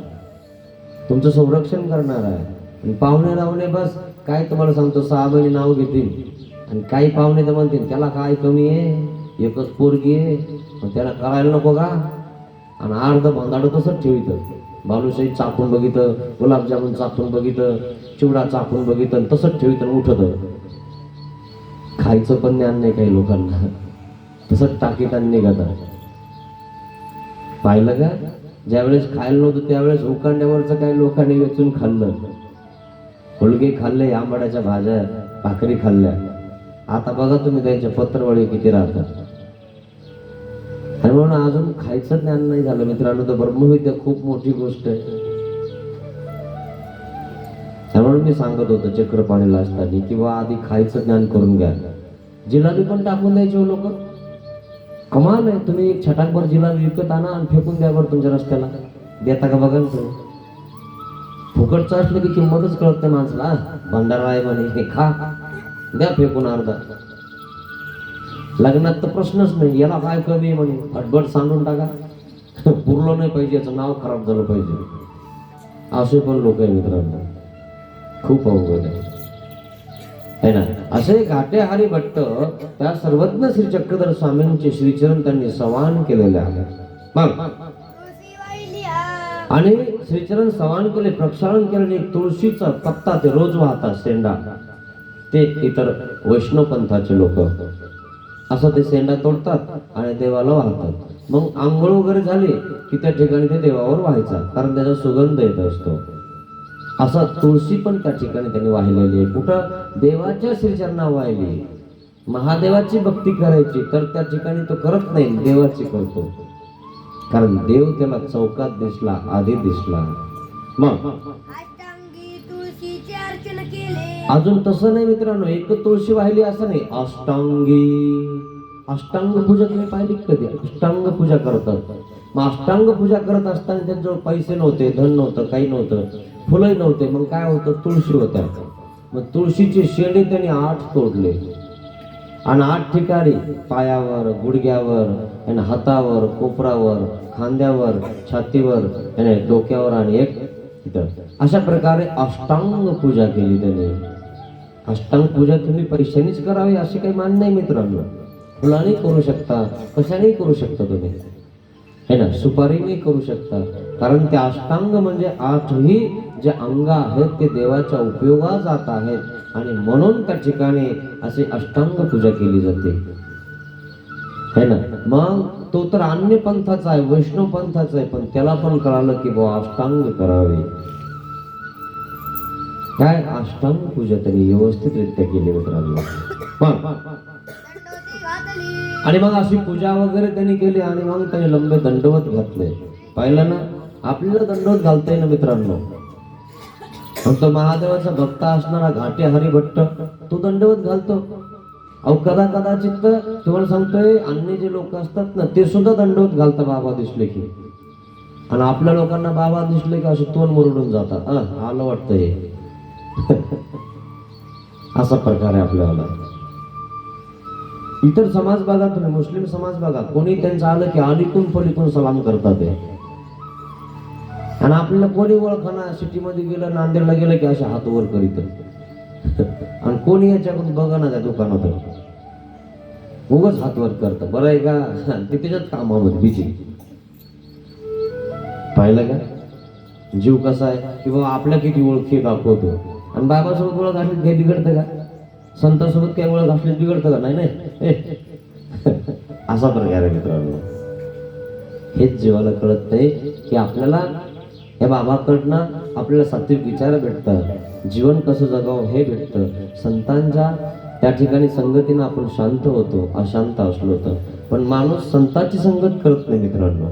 तुमचं संरक्षण करणार आहे. पाहुणे रावणे बस काय तुम्हाला सांगतो, 6 महिने नाव घेतील. आणि काही पाहुणे तर म्हणतील त्याला काय कमी आहे, एकच पोरगी आहे, त्याला करायला नको का? आणि अर्ध भांडाडं तसंच ठेवितं. बालुशाही चाकून बघितलं, गुलाबजामुन चाकून बघितलं, चिवडा चाकून बघितलं, तसंच ठेवितं, उठत. खायचं पण ज्ञान नाही काही लोकांना, तसंच टाकीत आणि निघतात. पाहिलं का? ज्यावेळेस खायला नव्हतं त्यावेळेस उकांड्यावरचं काही लोकांनी वेचून खाल्लं, हुलगे खाल्ले, आंबाड्याच्या भाज्या, भाकरी खाल्ल्या. आता बघा तुम्ही त्यांच्या पत्रवळी किती राहतात. आणि म्हणून अजून खायचं ज्ञान नाही झालं मित्रांनो, तर ब्रह्मविद्या खूप मोठी गोष्ट आहे. त्यामुळे मी सांगत होतो चक्रपाणीला असताना किंवा आधी खायचं ज्ञान करून घ्या. जिलाबी पण टाकून द्यायचे लोक. कमाल आहे. तुम्ही एक छटाकभर जिलाबी विकत आणा आणि फेकून द्या बरं तुमच्या रस्त्याला. देता का बघा ना तुम्ही. फुकटचं असलं की किंमतच कळत नाही माणसाला. भंडारा आहे म्हणे, हे खा, द्या फेकून अर्धा. लग्नात तर प्रश्नच नाही, याला काय कमी आहे म्हणे, फटबट सांडून टाका. पुरलं नाही पाहिजे, याचं नाव खराब झालं पाहिजे, असे पण लोक आहे मित्रांनो. खूप अवघड आहे ना. असे घाटे हरिभट्ट त्या सर्वज्ञ श्री चक्रधर स्वामींचे श्रीचरण त्यांनी सवान केलेले आहे. मग आणि श्रीचरण सवान केले, प्रक्षालन केलेले तुळशीचा पत्ता ते रोज वाहतात, शेंडा. ते इतर वैष्णव पंथाचे लोक असं ते शेंडा तोडतात आणि देवाला वाहतात. मग आंघोळ वगैरे झाली की त्या ठिकाणी ते देवावर व्हायचा, कारण त्याचा सुगंध येत असतो. असा तुळशी पण त्या ठिकाणी त्यांनी वाहिलेली आहे. कुठं? देवाच्या श्रीचरणा वाहिली. महादेवाची भक्ती करायची तर त्या ठिकाणी तो करत नाही, देवाची करतो. कारण देव त्याला चौकात दिसला, आधी दिसला. मग अष्टांगी तुळशीचे अर्चन केले. अजून तसं नाही मित्रांनो, एक तुळशी वाहिली असं नाही, अष्टांगी. अष्टांग पूजा तुम्ही पाहिली कधी? अष्टांग पूजा करतात. मग अष्टांग पूजा करत असताना त्यांच्याजवळ पैसे नव्हते, धन नव्हतं, काही नव्हतं, फुलंही नव्हते. मग काय होतं, तुळशी होत्या. मग तुळशीचे शेंडे त्यांनी 8 तोडले आणि 8 ठिकाणी पायावर, गुडघ्यावर आणि हातावर, कोपरावर, खांद्यावर, छातीवर आणि डोक्यावर आणि एक इथं, अशा प्रकारे अष्टांग पूजा केली त्यांनी. अष्टांग पूजा तुम्ही पैशानेच करावी अशी काही मान नाही मित्रांनो. फुलाने करू शकता, कशानेही करू शकता तुम्ही, है ना, सुपारीने करू शकता. कारण ते अष्टांग म्हणजे 8ही जे अंग आहेत ते देवाच्या उपयोगात जात आहेत आणि म्हणून त्या ठिकाणी असे अष्टांग पूजा केली जाते, है ना. मग तो तर अन्य पंथाचा आहे, वैष्णव पंथाचा आहे, पण त्याला पण कळालं की बुवा अष्टांग करावे. काय अष्टांग पूजा त्यांनी व्यवस्थितरित्या केली मित्रांनो. दंडोती घातली. आणि मग अशी पूजा वगैरे त्यांनी केली आणि मग त्यांनी लंबे दंडवत घातले. पाहिलं ना, आपल्याला दंडवत घालताय ना मित्रांनो. तो महादेवाचा भक्त असणारा घाटे हरिभट्ट तो दंडवत घालतो. अहो कदाचित तुम्हाला सांगतोय, अन्य जे लोक असतात ना ते सुद्धा दंडवत घालतात बाबा दिसले की. आणि आपल्या लोकांना बाबा दिसले की असे तोंड मुरडून जातात, आलं वाटतंय. असा प्रकार आहे आपल्याला. इतर समाज बघा तुम्ही, मुस्लिम समाज बघा, कोणी त्यांचं आलं की अलीकून पलीकून सलाम करतात ते. आणि आपल्याला कोणी ओळखना, सिटीमध्ये गेलं, नांदेडला गेलं की असे हात वर करीत. आणि कोणी याच्याकडून बघा ना त्या दुकानात उगाच हात वर करतं. बरं आहे का, ते त्याच्यात कामामध्ये बिजी. पाहिलं का जीव कसा आहे की बाबा आपल्या किती ओळखी दाखवतो. आणि बाबासोबत ओळख असली काही बिघडतं का? संतांसोबत काही ओळख असली बिघडतं का? नाही नाही. असा प्रकार आहे मित्रांनो. हेच जीवाला कळत नाही की आपल्याला या बाबाकडनं आपल्याला सात्विक विचार भेटतात, जीवन कसं जगावं हे भेटतं. संतांच्या त्या ठिकाणी संगतीनं आपण शांत होतो, अशांत असलो तर. पण माणूस संतांची संगत करत नाही मित्रांनो,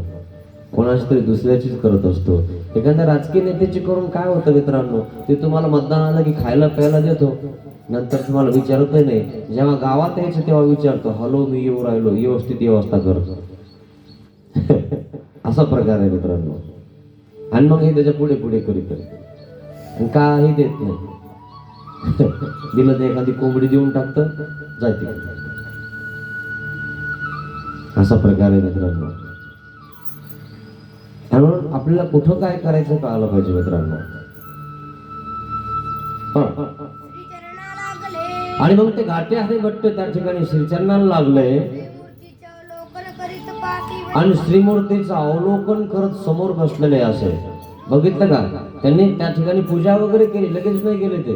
कोणाची तरी दुसऱ्याचीच करत असतो. एखाद्या राजकीय नेत्याची करून काय होतं मित्रांनो, ते तुम्हाला मतदान आलं की खायला प्यायला देतो, नंतर तुम्हाला विचारतही नाही. जेव्हा गावात यायचं तेव्हा विचारतो, हॅलो मी येऊ राहिलो, व्यवस्थित व्यवस्था करतो. असा प्रकार आहे मित्रांनो. आणि मग हे त्याच्या पुढे पुढे करीत काही देत नाही. दिलं तर एखादी कोंबडी देऊन टाकतं, जाते. असा प्रकार आहे मित्रांनो. म्हणून आपल्याला कुठं काय करायचं कळायला पाहिजे मित्रांनो. श्रीचरणा लागले. आणि मग ते घाटे हरिभट्ट त्या ठिकाणी श्रीचरणाला लागले मूर्तीचे अवलोकन करीत पाठीवर. आणि श्रीमूर्तीचं अवलोकन करत समोर बसलेले असे. बघितलं का, त्यांनी त्या ठिकाणी पूजा वगैरे केली, लगेच नाही गेले ते.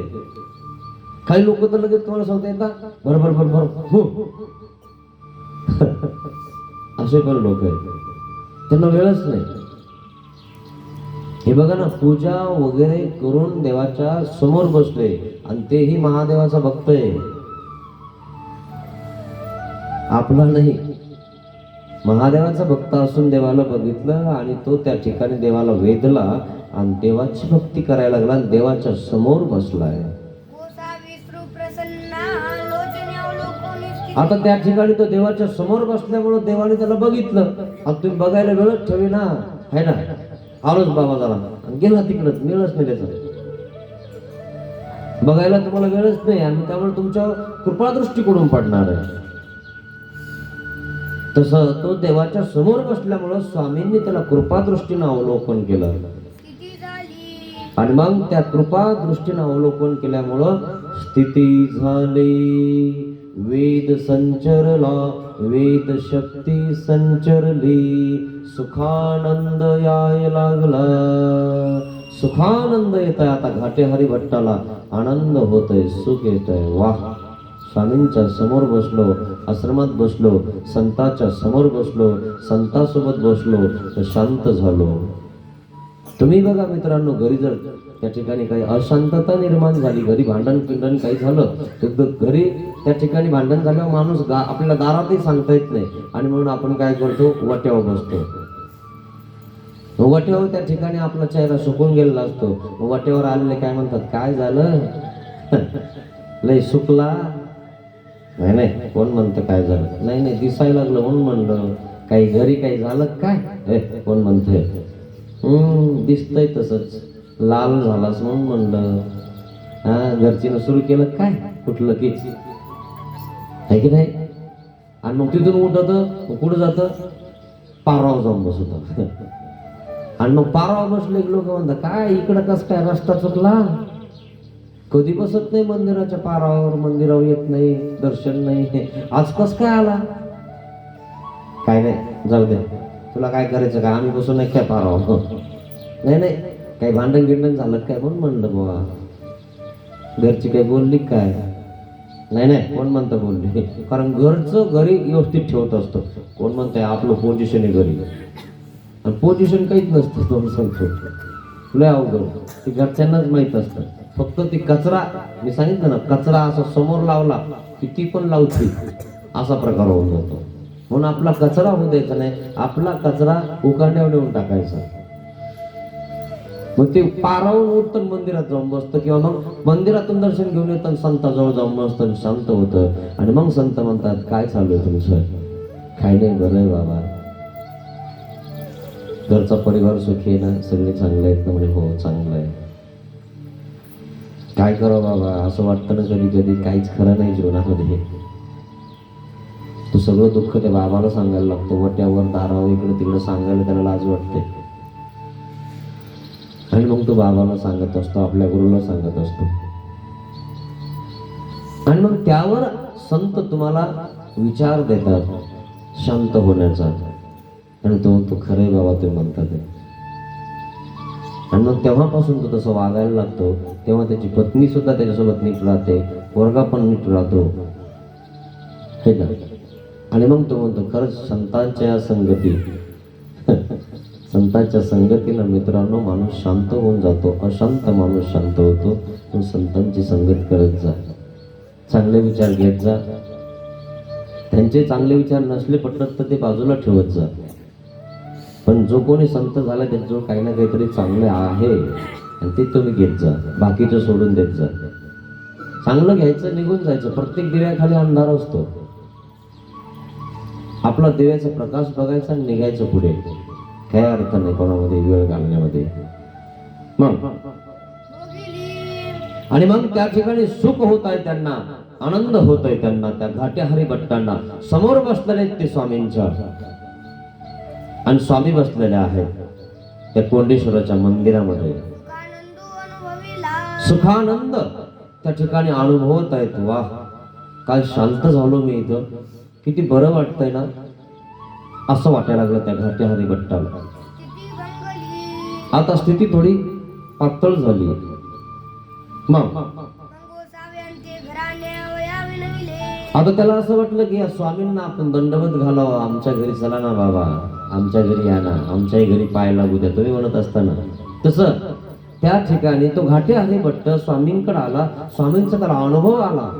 काही लोक तर लगेच तुम्हाला सांगता येतात बरोबर बरोबर हो. असे पण लोक आहेत, त्यांना वेळच नाही. हे बघा ना, पूजा वगैरे करून देवाच्या समोर बसले आणि तेही महादेवाचा भक्त आहे, आपला नाही. महादेवाचा भक्त असून देवाला बघितलं आणि तो त्या ठिकाणी देवाला वेधला आणि देवाची भक्ती करायला लागला आणि देवाच्या समोर बसलाय. गोसा विष्णू प्रसन्ना लोचने अवलोकन स्थिती. आता त्या ठिकाणी तो देवाच्या समोर बसल्यामुळे देवाने त्याला बघितलं. आता तुम्ही बघायला वेळच ठेवी ना, है ना. आलोच बाबा झाला आणि गेला तिकडच, वेळच नाही त्याचा बघायला, तुम्हाला वेळच नाही आणि त्यामुळे तुमच्या कृपादृष्टीकडून पडणार आहे. तसं तो देवाच्या समोर बसल्यामुळं स्वामींनी त्याला कृपादृष्टीनं अवलोकन केलं. स्थिती झाली. आणि मग त्या कृपादृष्टीनं अवलोकन केल्यामुळं स्थिती झाली. वेद संचरला, वेद शक्ती संचरली, सुखानंद याय लागला. सुखानंद येत आहे आता घाटे हरिभट्टाला, आनंद होतोय, सुख येतोय. वाह, स्वामींच्या समोर बसलो, आश्रमात बसलो, संतांच्या समोर बसलो, संतांसोबत बसलो तर शांत झालो. तुम्ही बघा मित्रांनो, घरी जर त्या ठिकाणी काही अशांतता निर्माण झाली, घरी भांडण पिंडण काही झालं तर घरी त्या ठिकाणी भांडण झाल्यावर माणूस आपल्याला दारातही सांगता येत नाही, आणि म्हणून आपण काय करतो, वट्यावर बसतो. वट्यावर त्या ठिकाणी आपला चेहरा सुकून गेलेला असतो. वट्यावर आलेले काय म्हणतात, काय झालं लय सुकला? नाही नाही, कोण म्हणतं काय झालं? नाही नाही, दिसायला लागलं म्हणून म्हणलं. काही घरी काही झालं काय? कोण म्हणतंय? दिसतंय तसंच, लाल झालास म्हणून म्हणलं. हा, घरचीनं सुरू केलं काय कुठलं की, आहे की नाही? आणि मग तिथून उठत कुठं जातं, पारावर जाऊन बसत. आणि मग पारावर बसले की लोक म्हणतात, काय इकडं कस काय रस्ता चुकला? कधी बसत नाही मंदिराच्या पारावर, मंदिरावर येत नाही, दर्शन नाही, आज कस काय आला? काय नाही, जाऊ दे, तुला काय करायचं का, आम्ही बसून नाही काय पारावर? नाही नाही, काही भांडण गिंडण झालं काय म्हणून म्हणलं बुवा. घरची काही बोलली काय? नाही नाही, कोण म्हणतं बोलली? कारण घरचं घरी व्यवस्थित ठेवत असतो. कोण म्हणतंय आपलं पोझिशन आहे घरी, आणि पोझिशन काहीच नसतं. तुम्ही सांगतो लय अवघड, ते घरच्यांनाच माहीत असतं. फक्त ती कचरा, मी सांगितलं ना, कचरा असा समोर लावला की ती पण लावती, असा प्रकार होऊन जातो. म्हणून आपला कचरा होऊ द्यायचा नाही, आपला कचरा उकांड्यावर नेऊन टाकायचा. मग ते पारावून उठतं, मंदिरात जाऊन बसतं, किंवा मग मंदिरातून दर्शन घेऊन येतं, संताजवळ जाऊन बसतं, शांत होतं. आणि मग संत म्हणतात, काय चालू आहे तुमचं? काय नाही, बरं आहे बाबा, घरचा परिवार सुखी आहे ना, सगळे चांगले आहेत ना? म्हणजे हो, चांगलं आहे. काय करावं बाबा, असं वाटतं ना कधी कधी काहीच खरं नाही जीवनामध्ये. तो सगळं दुःख त्या बाबाला सांगायला लागतो, वट्यावर दारावर इकडे तिकडे सांगायला त्याला लाज वाटते. आणि मग तो बाबाला सांगत असतो, आपल्या गुरुला सांगत असतो. आणि मग त्यावर संत तुम्हाला विचार देतात शांत होण्याचा, आणि तो खरे बाबा ते म्हणतात. आणि मग तेव्हापासून तो तसं वागायला लागतो. तेव्हा त्याची पत्नी सुद्धा त्याच्यासोबत नीट राहते, पोरगा पण नीट राहतो, हे ना. आणि मग तो म्हणतो, खरंच संतांच्या संगती संतांच्या संगतीनं मित्रांनो माणूस शांत होऊन जातो. अशांत माणूस शांत होतो. तो संतांची संगत करत जा, चांगले विचार घेत जा. त्यांचे चांगले विचार नसले पटत तर ते बाजूला ठेवत जा. पण जो कोणी संत झाला त्याच्याजवळ काही ना काहीतरी चांगले आहे, आणि ते तुम्ही घेत जा, बाकीचं सोडून देत जा. चांगलं घ्यायचं, निघून जायचं. प्रत्येक दिव्याखाली अंधार असतो. आपला दिव्याचा प्रकाश बघायचा आणि निघायचं पुढे. काय अर्थ नाही कोणामध्ये वेळ घालण्यामध्ये. मग आणि मग त्या ठिकाणी सुख होत आहे त्यांना, आनंद होत आहे त्यांना. त्या घाटे हरिभट्टांना समोर बसलेले आहेत ते स्वामींच्या, आणि स्वामी बसलेले आहेत त्या कोंडेश्वराच्या मंदिरामध्ये. सुखानंद त्या ठिकाणी अनुभवत आहेत. वा, काय शांत झालो मी इथं, किती बरं वाटतंय ना, असं वाटायला लागलं त्या घाटे हरिभट्टाला. आता स्थिती थोडी पातळ झाली. मग आता त्याला असं वाटलं की या स्वामींना आपण दंडवत घालावं. आमच्या घरी चला ना बाबा, आमच्या घरी या ना, आमच्याही घरी पाय लागू द्या, तुम्ही म्हणत असताना. तसं त्या ठिकाणी तो घाटे हरिभट्ट स्वामींकडे आला. स्वामींचा त्याला अनुभव आला.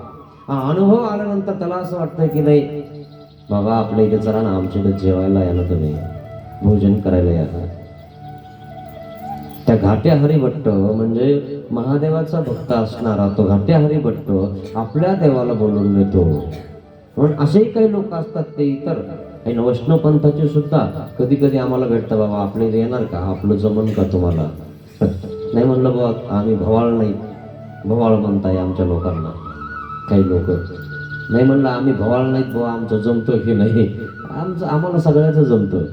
अनुभव आल्यानंतर त्याला असं वाटतं की नाही बाबा, आपल्या इथे चला ना, आमच्या इथे जेवायला या ना, तुम्ही भोजन करायला या ना. त्या घाटे हरिभट्ट म्हणजे महादेवाचा भक्त असणारा तो घाटे हरिभट्ट आपल्या देवाला बोलवून नेतो. म्हणून असेही काही लोक असतात, ते इतर काही वैष्णव पंथाचे सुद्धा कधी कधी आम्हाला भेटतं, बाबा आपल्या इथे येणार का, आपलं जमन का तुम्हाला? नाही म्हणलं बाबा, आम्ही भवाळ नाही, भवाळ म्हणताय आमच्या लोकांना. काही लोक नाही म्हणलं, आम्ही भवाळ नाहीत बाबा, आमचं जमतं की नाही. आम्हाला सगळ्याचं जमतं.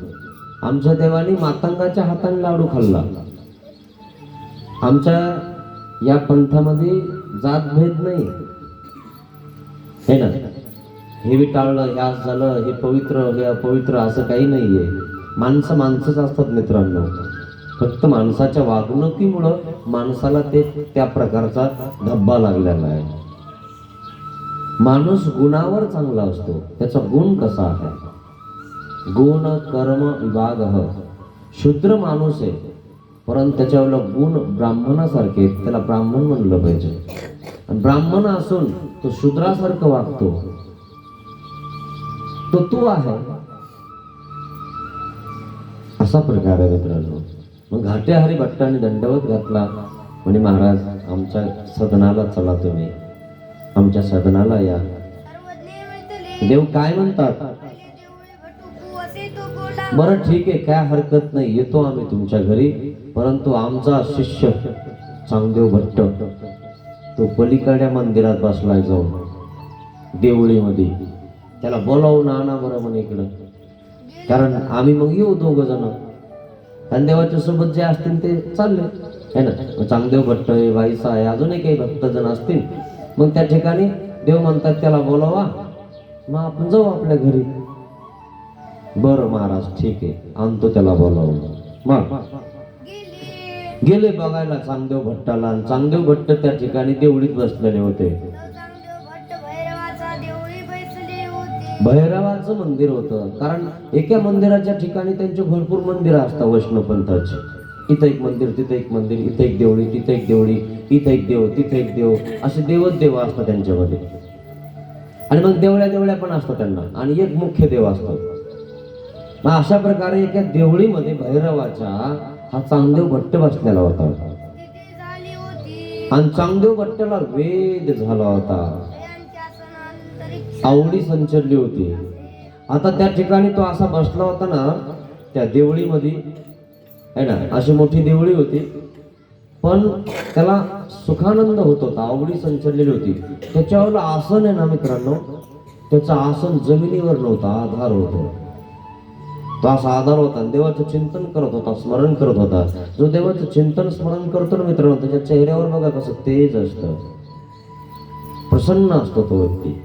आमच्या देवानी मातंगाच्या हाताने लाडू खाल्ला. आमच्या या पंथामध्ये जातभेद नाही, हे ना. हे विटाळलं, हे असं झालं, हे पवित्र, हे अपवित्र, असं काही नाहीये. माणसं माणसंच असतात मित्रांनो. फक्त माणसाच्या वागणुकीमुळं माणसाला त्या प्रकारचा धब्बा लागलेला आहे. माणूस गुणावर चांगला असतो. त्याचा गुण कसा आहे? गुण कर्म विभाग. शूद्र माणूस आहे, परंतु त्याच्यावर गुण ब्राह्मणासारखे आहेत, त्याला ब्राह्मण म्हणलं पाहिजे. आणि ब्राह्मण असून तो शूद्रासारखं वागतो, तो तू आहे, असा प्रकार आहे मित्रांनो. मग घाटे हरी भट्टाने दंडवत घातला म्हणे, महाराज आमच्या सदनाला चला, तुम्ही आमच्या सदनाला या. सर्वज्ञ मिळतले देव काय म्हणतात? पहिले देऊळे भटुकू असे तो बोला. बरं ठीक आहे, काय हरकत नाही, येतो आम्ही तुमच्या घरी. परंतु आमचा शिष्य चांगदेव भट्ट तो पलीकडच्या मंदिरात बसलाय जाऊन देवळीमध्ये, त्याला बोलावून आणा बरं म्हणे इकडं, कारण आम्ही मग येऊ दोघ जण. आणि देवाच्या सोबत जे असतील ते चालले है ना. चांगदेव भट्ट आहे, वाईसा आहे, अजूनही काही भक्तजण असतील. मग त्या ठिकाणी देव म्हणतात त्याला बोलावा, मग आपण जाऊ आपल्या घरी. बरं महाराज ठीक आहे, आणतो त्याला बोलावून. मग गेले बघायला चांगदेव भट्टाला. आणि चांगदेव भट्ट त्या ठिकाणी देवळीत बसलेले होते. चांगदेव भट्ट भैरवाचा देवळी बैसले होते. भैरवाचं मंदिर होतं, कारण एका मंदिराच्या ठिकाणी त्यांचे भरपूर मंदिरं असतात वैष्णव पंथाची. इथं एक मंदिर, तिथं एक मंदिर, इथं एक देवळी, तिथं एक देवळी, इथं एक देव, तिथं एक देव, असे देवच देव असतात त्यांच्यामध्ये. आणि मग देवळ्या पण असतात त्यांना, आणि एक मुख्य देव असतो. मग अशा प्रकारे एका देवळीमध्ये भैरवाच्या हा चांगदेव भट्ट बसलेला होता. तिथे झाली होती आणि चांगदेव भट्टाला वेद झाला होता, यांच्या सणांतरिक्ष आवडी संचरली होती. आता त्या ठिकाणी तो असा बसला होता ना त्या देवळीमध्ये, है ना, अशी मोठी देवळी होती. पण त्याला सुखानंद होत होता, आवडी संचरलेली होती. त्याच्यावर आसन आहे ना मित्रांनो, त्याचं आसन जमिनीवर नव्हतं, आधार होतो. तो असा आधार होता, देवाचं चिंतन करत होता, स्मरण करत होता. जो देवाचं चिंतन स्मरण करतो ना मित्रांनो, त्याच्या चेहऱ्यावर बघा कसं तेज असतं, प्रसन्न असतो तो व्यक्ती.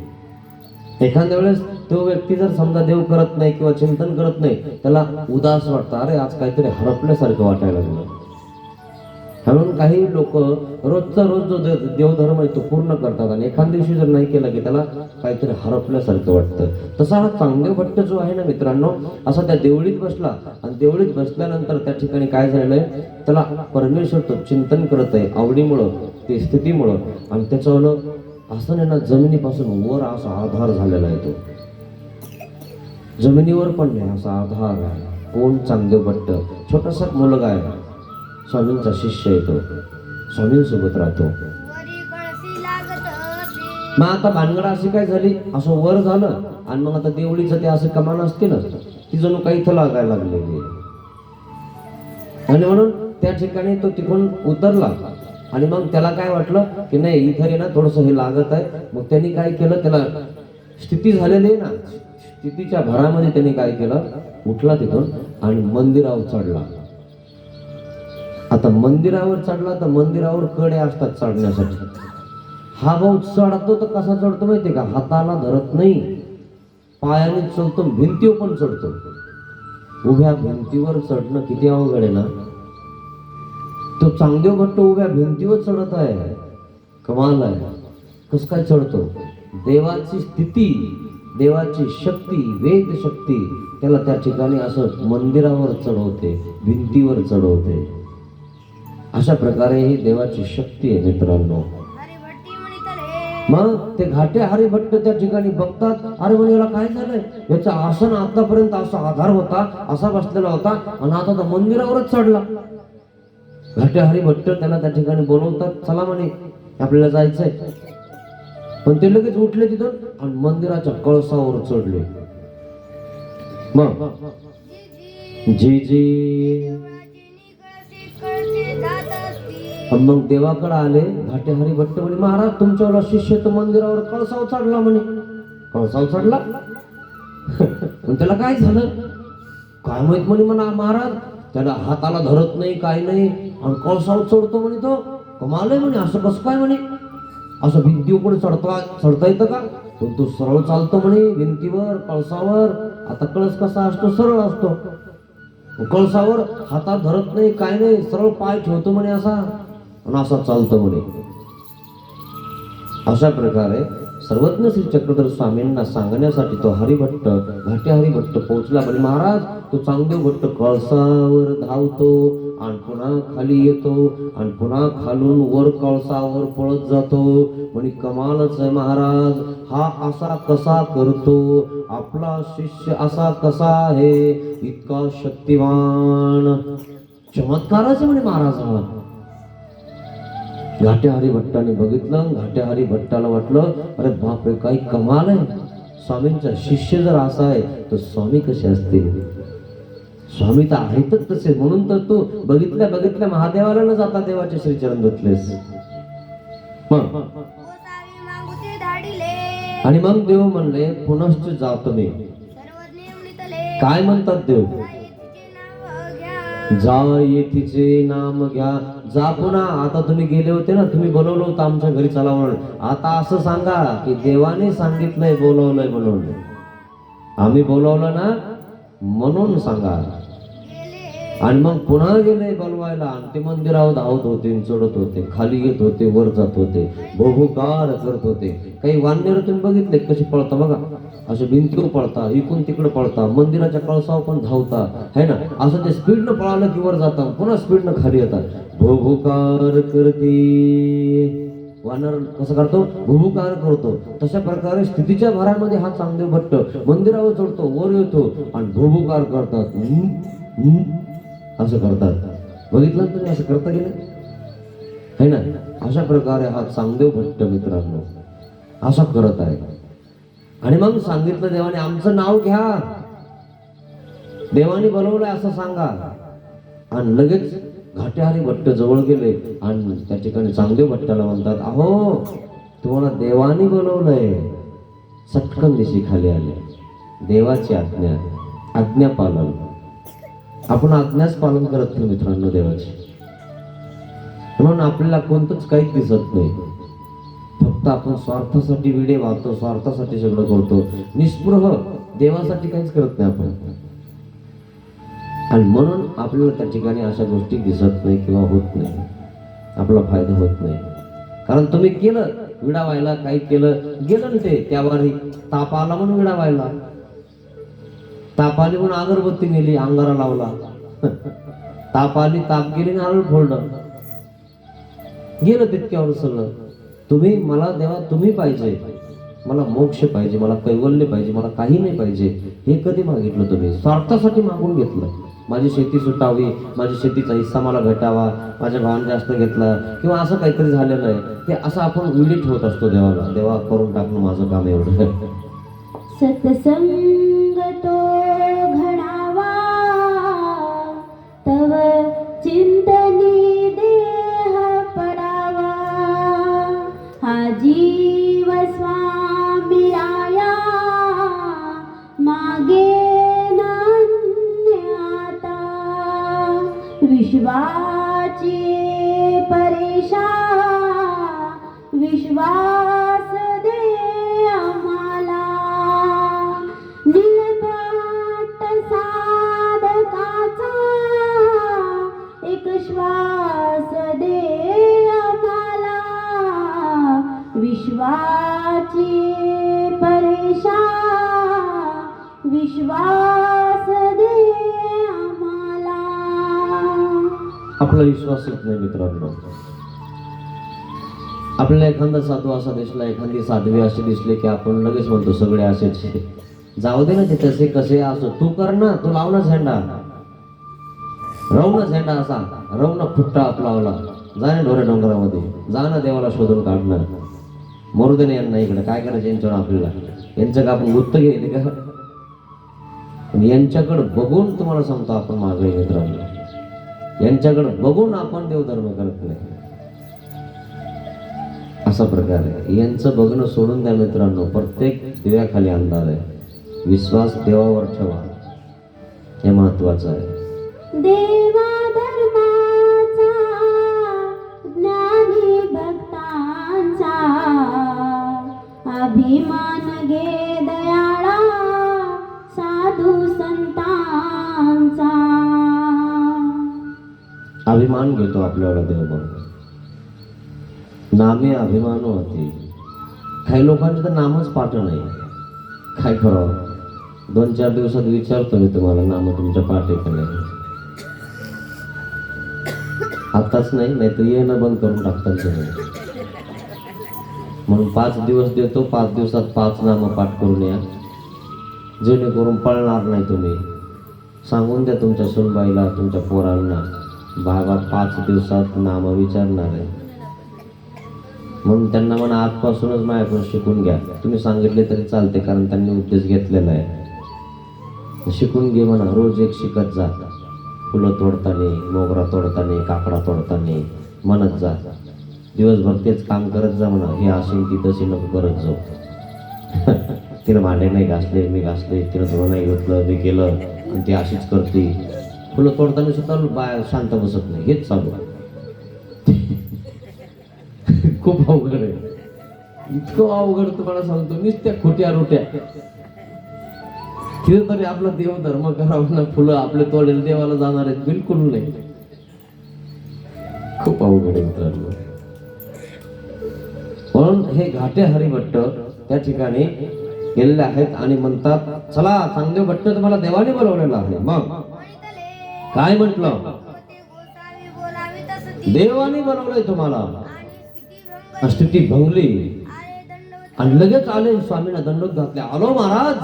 एखाद्या वेळेस तो व्यक्ती जर समजा देव करत नाही किंवा चिंतन करत नाही, त्याला उदास वाटतं, अरे आज काहीतरी हरपल्यासारखं वाटायला लागलं. म्हणून काही लोक रोजचा रोज जो देवधर्म आहे तो पूर्ण करतात, आणि एखाद्या दिवशी जर नाही केला की त्याला काहीतरी हरपल्यासारखं वाटतं. तसा हा चांगदेव भट्ट जो आहे ना मित्रांनो, असा त्या देवळीत बसला. आणि देवळीत बसल्यानंतर त्या ठिकाणी काय झालंय, त्याला परमेश्वर तो चिंतन करत आहे, आवडीमुळं, ते स्थितीमुळं. आणि त्याचं असं आहे ना, जमिनीपासून वर असा आधार झालेला आहे. तो जमिनीवर पण नाही, असा आधार आहे. कोण? चांगदेव भट्ट. छोटासा मुलगा आहे, स्वामींचा शिष्य आहे, तो स्वामींसोबत राहतो. वरी कळसी लागत असे मग आता भानगडा अशी काय झाली, असं वर झालं. आणि मग आता देवळीचं ते असं कमान असते ना, ती जणू काही इथं लागायला लागलेली. आणि म्हणून त्या ठिकाणी तो तिकडून उतरला. आणि मग त्याला काय वाटलं की नाही, इथे ना थोडंसं हे लागत आहे. मग त्यांनी काय केलं, त्याला स्थिती झालेली आहे ना, स्थितीच्या भरामध्ये त्यांनी काय केलं, उठला तिथून आणि मंदिरावर चढला. आता मंदिरावर चढला तर मंदिरावर कडे असतात चढण्यासाठी. हा भाऊ चढतो तर कसा चढतो माहितीये का, हाताला धरत नाही, पायाने चढतो, भिंतीवर पण चढतो. उभ्या भिंतीवर चढणं किती अवघड आहे ना. तो चांगदेव भट्ट उभ्या भिंतीवर चढत आहे, कमाल आहे. कस काय चढतो? देवाची स्थिती, देवाची शक्ती, वेद शक्ती त्याला त्या ठिकाणी असं मंदिरावर चढवते, भिंतीवर चढवते. अशा प्रकारे ही देवाची शक्ती आहे मित्रांनो. हरिभट्टी म्हणितले मग ते घाटे हरिभट्ट त्या ठिकाणी बघतात, अरे म्हणे याला काय झालंय, याचं आसन आतापर्यंत असा आधार होता, असा बसलेला होता, आणि आता तर मंदिरावरच चढला. घाटे हरिभट्ट त्याला त्या ठिकाणी बोलवतात, चला म्हणे आपल्याला जायचंय. पण ते लगेच उठले तिथून आणि मंदिराच्या कळसावर चढले. मग जी जी कळसे जात असती मग देवाकडे आले. घाटे हरिभट्ट म्हणे, महाराज तुमच्यावाला शिष्य तो मंदिरावर कळसावर चढला म्हणे. कळसावर चढला? पण त्याला काय झालं काय माहित म्हणे. म्हणा महाराज त्याला हाताला धरत नाही, काय नाही, आणि कळसावर चढतो म्हणे. तो कमाल आहे म्हणे. असं कसं काय म्हणे, असं भिंतीवर पुढे चढता येतं का? पण तो सरळ चालतो म्हणे भिंतीवर, कळसावर. आता कळस कसा असतो, सरळ असतो. कळसावर हातात धरत नाही, काय नाही, सरळ पाय ठेवतो म्हणे असा, आणि असा चालतो म्हणे. अशा प्रकारे सर्वज्ञ श्री चक्रधर स्वामींना सांगण्यासाठी तो हरिभट्ट, घाटे हरिभट्ट पोहोचला. म्हणे महाराज तो चांगदेव भट्ट कळसावर धावतो, आणि पुन्हा खाली येतो आणि पुन्हा खालून वर कळसावर पळत जातो. म्हणे कमालच आहे महाराज, हा असा कसा करतो, आपला शिष्य असा कसा आहे, इतका शक्तिवान, चमत्कारच आहे म्हणे महाराज हा. घाटे हरिभट्टाने बघितलं, घाटे हरिभट्टाला वाटलं अरे बापरे काही कमाल आहे, स्वामींचा शिष्य जर असा आहे तर स्वामी कसे असतील, स्वामी तर आहेतच तसे. म्हणून तर तू बघितल्या बघितल्या महादेवाला न जाता देवाचे श्रीचरण धुतलेस. मग गोसावी मागुते धाडिले आणि मग देव म्हणले पुनश्च जातो मी. सर्वज्ञ एवढीतले काय म्हणतात देव, साहित्यचे नाव घ्या जा येथीचे नाम घ्या. जा पुन्हा, आता तुम्ही गेले होते ना, तुम्ही बोलवलं होतं आमच्या घरी चला म्हणून, आता असं सांगा की देवाने सांगितलंय बोलवलंय म्हणून, आम्ही बोलवलं ना म्हणून सांगा. गेले आणि मग पुन्हा गेले बोलवायला आणि ते मंदिरावर धावत होते, चढत होते, खाली येत होते, वर जात होते, भोभुकार करत होते. काही वानर तुम्ही बघितले कसे पळता बघा, असे भिंतीवर पळता, इकडून तिकडे पळता, मंदिराच्या कळसावर पण धावता है ना, असं ते स्पीडनं पळालं की वर जातात, पुन्हा स्पीडनं खाली येतात. भोभुकार करते, वानर कसं करतो, भूभुकार करतो. तशा प्रकारे स्थितीच्या भरामध्ये हा चांगदेव भट्ट मंदिरावर चढतो, वर येतो आणि भूभुकार करतात, असं करतात. बघितलं तुम्ही असं करता गेलं है ना. अशा प्रकारे हा चांगदेव भट्ट मित्रांनो असा करत आहे. आणि मग सांगितलं देवाने आमचं नाव घ्या, देवाने बोलवलंय असं सांगा. आणि लगेच घाटे हरिभट्ट जवळ गेले आणि त्या ठिकाणी चांगदेव भट्टाला म्हणतात, अहो तुम्हाला देवाने बोलवलंय. सटकन दिशी खाली आले, देवाची आज्ञा, आज्ञा पालन. आपण आज्ञाच पालन करत नाही मित्रांनो देवाची, म्हणून आपल्याला कोणतंच काहीच दिसत नाही. फक्त आपण स्वार्थासाठी विडे वाहतो, स्वार्थासाठी सगळं करतो, निस्पृह देवासाठी काहीच करत नाही आपण. आणि म्हणून आपल्याला त्या ठिकाणी अशा गोष्टी दिसत नाही किंवा होत नाही, आपला फायदा होत नाही. कारण तुम्ही केलं विडा व्हायला, काही केलं गेलं ना ते, त्यावर ताप आला म्हणून विडा व्हायला, ताप आली म्हणून अगरबत्ती नेली, अंगारा लावला, ताप आली, ताप गेली ना आळू फोडलं, गेलं तितक्यावर सगळं. तुम्ही मला देवा तुम्ही पाहिजे, मला मोक्ष पाहिजे, मला कैवल्य पाहिजे, मला काही नाही पाहिजे, हे कधी मागितलं तुम्ही? स्वार्थासाठी मागून घेतलं. माझी शेती सुटावी, माझी शेतीचा हिस्सा मला भेटावा, माझ्या भावाने जास्त घेतला किंवा असं काहीतरी झालेलं आहे, ते असं आपण विडीत होत असतो देवाला, देवा करून टाकणं माझं काम एवढं. सत्संग तो घडावा तव चिंतनी देह पडावा, हा जीव स्वामी राया मागे नान्यता, विश्वाची परेशा विश्वास दे आम्हाला, निलभट साधकाचा एक श्वास दे आम्हाला, विश्वाची परेशा विश्वास दे आम्हाला. आपला विश्वासच नाही मित्रांनो. आपल्याला एखादा साधू असा दिसला, एखादी साध्वी अशी दिसली की आपण लगेच म्हणतो सगळे असेच, जाऊ दे ना ते तसे कसे असो, तू कर ना, तू लाव ना झेंडा, रव ना झेंडा असा, रव ना फुट्टा आपला लावला, जा ना ढोरे डोंगरामध्ये, जा ना देवाला शोधून काढणार. मरुदने यांना इकडे काय करायचं यांच्यावर आपल्याला, यांचं का आपण गुत्त घेतली का? पण यांच्याकडे बघून तुम्हाला सांगतो आपण मागे मित्रांनो, यांच्याकडे बघून आपण देवधर्म करत नाही, असा प्रकार आहे. यांचं बघणं सोडून द्या मित्रांनो. प्रत्येक दिव्याखाली अंधार आहे. विश्वास देवावर ठेवा, हे महत्वाचं आहे. देवा धर्माचा ज्ञानी भक्तांचा अभिमान घे दयाळा साधू संतांचा. अभिमान घेतो आपल्याला देव म्हणून, नामे अभिमान होते. काही लोकांचे तर नामच पाठ नाही, काय करावं? 2-4 दिवसात विचारतो मी तुम्हाला, नाम तुमच्या पाठ आहे का नाही? आताच नाही तर येणं बंद करून टाकतात तुम्ही. म्हणून 5 दिवस देतो, 5 दिवसात 5 नामं पाठ करून या, जेणेकरून पळणार नाही तुम्ही. सांगून द्या तुमच्या सुनबाईला, तुमच्या पोरांना, बाबा 5 दिवसात नामं विचारणार आहे. म्हणून त्यांना म्हणा आजपासूनच माझ्याकडून शिकून घ्या. तुम्ही सांगितले तरी चालते, कारण त्यांनी उपदेश घेतलेला आहे. शिकून घे म्हणा, रोज एक शिकत जा. फुलं तोडताना, मोगरा तोडताना, काकडा तोडताना म्हणत जा. दिवसभर तेच काम करत जा म्हणा. हे असेल ती तशी नको करत जाऊ. तिनं भांडे नाही घासले, मी घासले, तिनं थोडं नाही घेतलं, मी केलं, आणि ती अशीच करते. फुलं तोडताना सुद्धा बाय शांत बसत नाही, हेच चालू. खूप अवघड आहे, इतकं अवघड तुम्हाला सांगतो. नुसत्या खोट्या रोट्या. तिथे तरी आपला देव धर्म करावा ना. फुलं आपले तोडेल देवाला जाणार आहेत? बिलकुल नाही. खूप अवघड आहे मित्रांनो. म्हणून हे घाटे हरिभट्ट त्या ठिकाणी गेलेले आहेत आणि म्हणतात, चला चांगदेव भट्ट तुम्हाला देवाने बोलवलेला आहे. मग म्हणतले काय म्हटलं? ते गोसावी बोलावी तसती देवाने बनवलंय तुम्हाला. आणि स्थिती भंगली अरे दंडवत आणि लगेच आले, स्वामींना दंडोत घातले. आलो महाराज.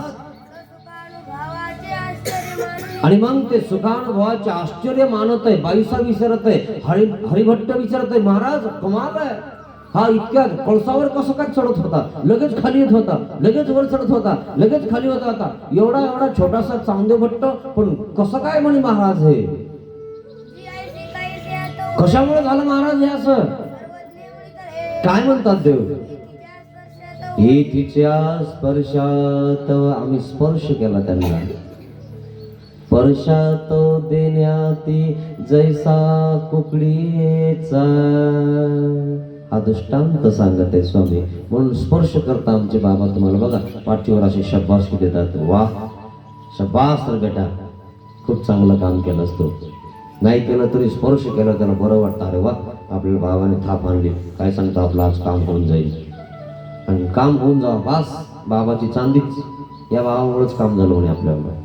सुखानुभवाचे आश्चर्य मानून आणि मग ते सुखानुभवाचे आश्चर्य मानत आहे. बाईसा विचारत आहे, हरिभट्ट विचारत आहे, महाराज कमाल आहे, हा इतक्या कळसावर कसं काय चढत होता, लगेच खाली येत होता, लगेच वर चढत होता, लगेच खाली होता होता, एवढा छोटासा चांगदेव भट्ट, पण कसं काय म्हणे महाराज हे? जी ऐशी काहीसे आतो कशामुळे झालं महाराज हे असं? सर्वज्ञ मुळीतले काय म्हणतात देव? तिच्या स्पर्शात हे तिच्या स्पर्शात आम्ही स्पर्श केला त्यांना. स्पर्शात देण्याती जैसा कुकडीचा, हा दृष्टांत सांगत आहे स्वामी. म्हणून स्पर्श करता आमचे बाबा तुम्हाला बघा पाठीवर असे शब्बासकी देतात. वाह, शब्बास रे बेटा, खूप चांगलं काम केलं असतो. नाही केलं तरी स्पर्श केला त्याला बरं वाटतं. अरे वा, आपल्याला बाबाने थाप आणली, काय सांगतो आपलं आज काम होऊन जाईल. आणि काम होऊन जावं बास, बाबाची चांदीच. या बाबामुळेच काम झालं म्हणे आपल्याला.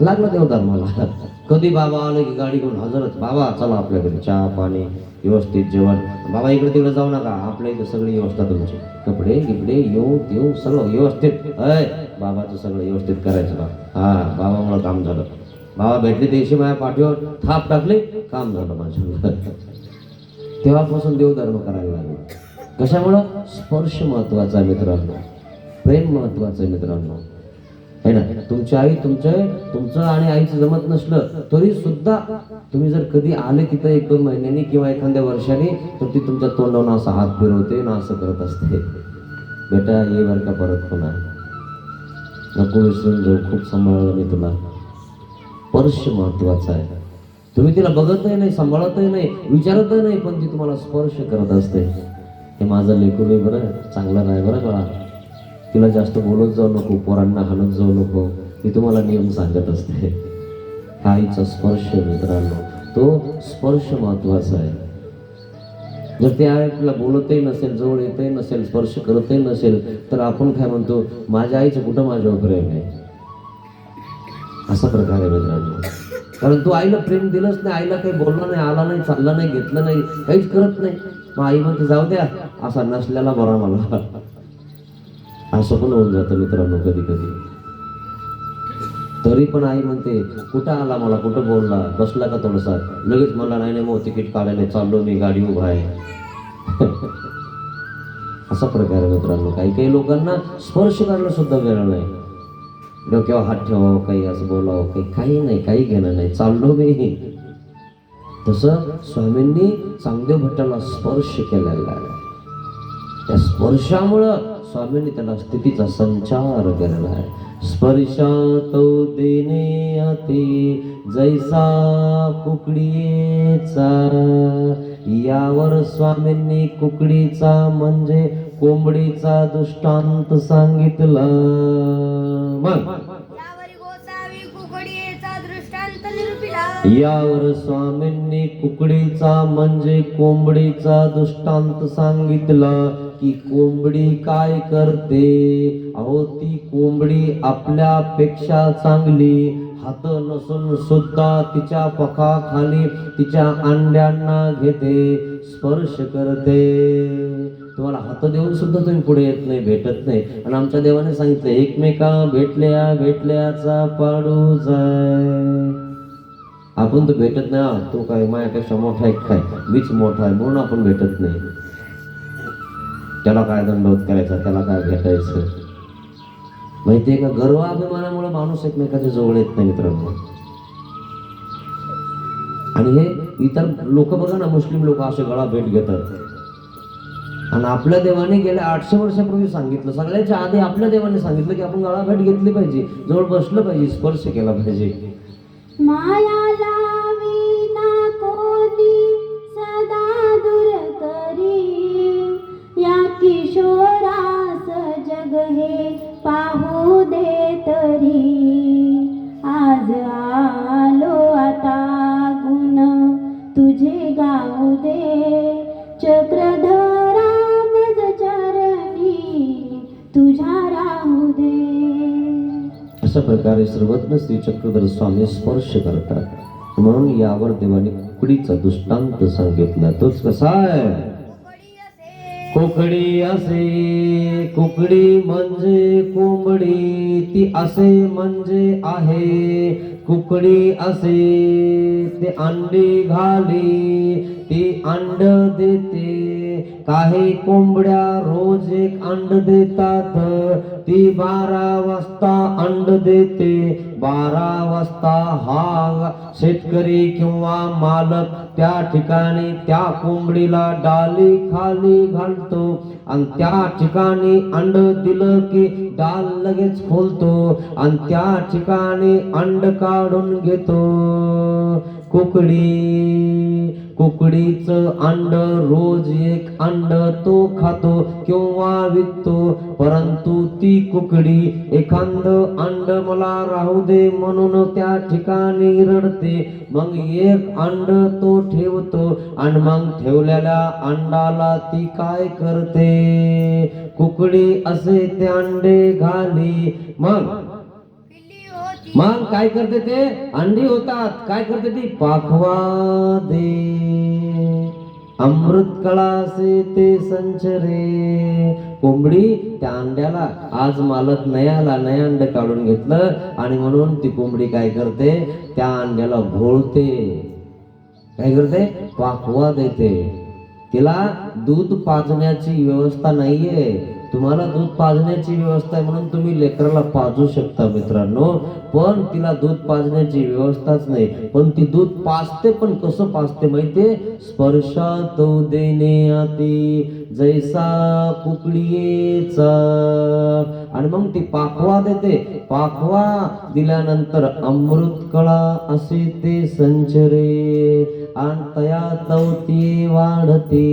लागलं देवधर्माला. कधी बाबा आले की गाडी घेऊन हजरच. बाबा चला आपल्याकडे चहा पाणी व्यवस्थित जेवण. बाबा इकडे तिकडे जाऊ नका, आपल्या इथे सगळी व्यवस्था तुमची, कपडे गिपडे येऊ सगळं व्यवस्थित. बाबाचं सगळं व्यवस्थित करायचं बा. हा, बाबामुळं काम झालं. बाबा भेटले दिवशी माझ्या पाठीवर थाप टाकले, काम झालं माझ्या. तेव्हापासून देवधर्म करायला लागला. कशामुळं? स्पर्श महत्वाचा आहे मित्रांनो, प्रेम महत्वाचं आहे मित्रांनो, है ना. तुमची आई तुमचं आणि आईचं जमत नसलं तरी सुद्धा तुम्ही जर कधी आले तिथं 1-2 महिन्यांनी किंवा एखाद्या वर्षाने, तर ती तुमच्या तोंडावर असा हात फिरवते ना असं करत असते, बेटा ये बर का परत पुन्हा, नको विसरून जाऊ, खूप सांभाळलं मी तुला. स्पर्श महत्वाचा आहे. तुम्ही तिला बघतही नाही, सांभाळतही नाही, विचारतही नाही, पण ती तुम्हाला स्पर्श करत असते. हे माझं लेकरू आहे बरं, चांगलं नाही बरं बाळा, तिला जास्त बोलत जाऊ नको, पोरांना हाणत जाऊ नको, मी तुम्हाला नियम सांगत असते. आईचा स्पर्श मित्रांनो, तो स्पर्श महत्वाचा आहे. जर ते आपल्याला बोलतही नसेल, जवळ येतही नसेल, स्पर्श करतही नसेल, तर आपण काय म्हणतो, माझ्या आईचं कुठं माझ्यावर प्रेम आहे, असा प्रकार आहे मित्रांनो. कारण तू आईला प्रेम दिलंच नाही, आईला काही बोलला नाही, आला नाही, चालला नाही, घेतलं नाही, काहीच करत नाही. मग आई म्हणते जाऊ द्या, असा नसल्याला बरा मला, असं पण होऊन जातं मित्रांनो कधी कधी. तरी पण आई म्हणते कुठं आला, मला कुठं बोलला, बसला का थोडासा, लगेच मला नाही मग तिकीट काढायला चाललो मी, गाडी उभा आहे. असा प्रकार आहे मित्रांनो. काही काही लोकांना स्पर्श करायला सुद्धा वेळ नाही, डोक्यावर हात ठेवावं, काही असं बोलावं, काही नाही, काही घेणं नाही, चाललो मी. तसं स्वामींनी चांगदेव भट्टाला स्पर्श केलेला आहे. त्या स्पर्शामुळं स्वामींनी त्याला स्थितीचा संचार केलेला आहे. स्पर्शात देणे अति जैसा कुकडीचा, यावर स्वामींनी कुकडीचा म्हणजे कोंबडीचा दृष्टांत सांगितला. मग यावरी गोसावी कुकडीचा दृष्टांत निरूपिला. यावर स्वामींनी कुकडीचा म्हणजे कोंबडीचा दृष्टांत सांगितला की कोंबडी काय करते. अहो ती कोंबडी आपल्यापेक्षा चांगली हात नसून सुद्धा तिच्या पखाखाली तिच्या अंड्यांना घेते, स्पर्श करते. तुम्हाला हात देऊन सुद्धा तुम्ही पुढे येत नाही, भेटत नाही. आणि आमच्या देवाने सांगितलं, एकमेका भेटल्या भेटल्याचा पाडू जाय. आपण तर भेटत नाही. तो काय माझ्यापेक्षा मोठा आहे काय, मीच मोठा आहे म्हणून आपण भेटत नाही. त्याला काय दंडवत करायचा, त्याला काय भेटायचं. माहितीये का, गर्वाभिमानामुळे माणूस एकमेकाच्या जवळ येत नाही मित्रांनो. आणि हे इतर लोक बघा ना, मुस्लिम लोक असे गळा भेट घेतात. आणि आपल्या देवाने गेल्या 800 वर्षापूर्वी सांगितलं, सगळ्याच्या आधी आपल्या देवाने सांगितलं की आपण गळा भेट घेतली पाहिजे, जवळ बसलं पाहिजे, स्पर्श केला पाहिजे. माया लाविना कोणी सदा दूर करी, या किशोरास जग हे पाहू दे तरी. आज आलो आता गुण तुझे गाऊ दे, चक्रधरा मज चरणी तुझ्या राहू दे. अशा प्रकारे सर्वज्ञ श्री चक्रधर स्वामी स्पर्श करतात. म्हणून यावर देवाने कुकडीचा दृष्टांत सांगितला. तोच कसा आहे, कोकडी असे कोकडी असे. कोकडी म्हणजे कोंबडी, ती असे म्हणजे आहे. कुकडी असे ते अंडी घाली, ती अंड देते. काही कोंबड्या रोज एक अंड देतात, ती 12 वाजता अंड देते. 12 वाजता हा शेतकरी किंवा मालक त्या ठिकाणी त्या कोंबडीला डाली खाली घालतो आणि त्या ठिकाणी अंड दिलं की डाल लगेच खोलतो आणि त्या ठिकाणी अंड काढून घेतो. कुकडीचं अंड रोज एक अंड तो खातो किंवा विकतो. परंतु ती कुकडी एखाद अंड मला राहू दे म्हणून त्या ठिकाणी रडते. मग एक अंड तो ठेवतो आणि मग ठेवलेल्या अंडाला ती काय करते, कुकडी असे ते अंडे घाली. मग पिल्ली होती मग काय करते, ते अंडी होतात. काय करते ती, पाखवा दे. अमृत कळा से ते संचरे. कोंबडी त्या अंड्याला आज मालक नाही आला, नाही अंड काढून घेतलं आणि म्हणून ती कोंबडी काय करते, त्या अंड्याला घोळते. काय करते, पाखवा देते. तिला दूध पाजण्याची व्यवस्था नाहीये. तुम्हाला दूध पाजण्याची व्यवस्था आहे म्हणून तुम्ही लेकराला पाजू शकता मित्रांनो, पण तिला दूध पाजण्याची व्यवस्थाच नाही. पण ती दूध पाजते, पण कसं पाजते माहितीये, स्पर्शात देणे आती जैसा कुकडीचा. आणि मग ती पाखवा देते. पाखवा दिल्यानंतर अमृत कळा असे ते संचरे आणि तया तवती वाढते.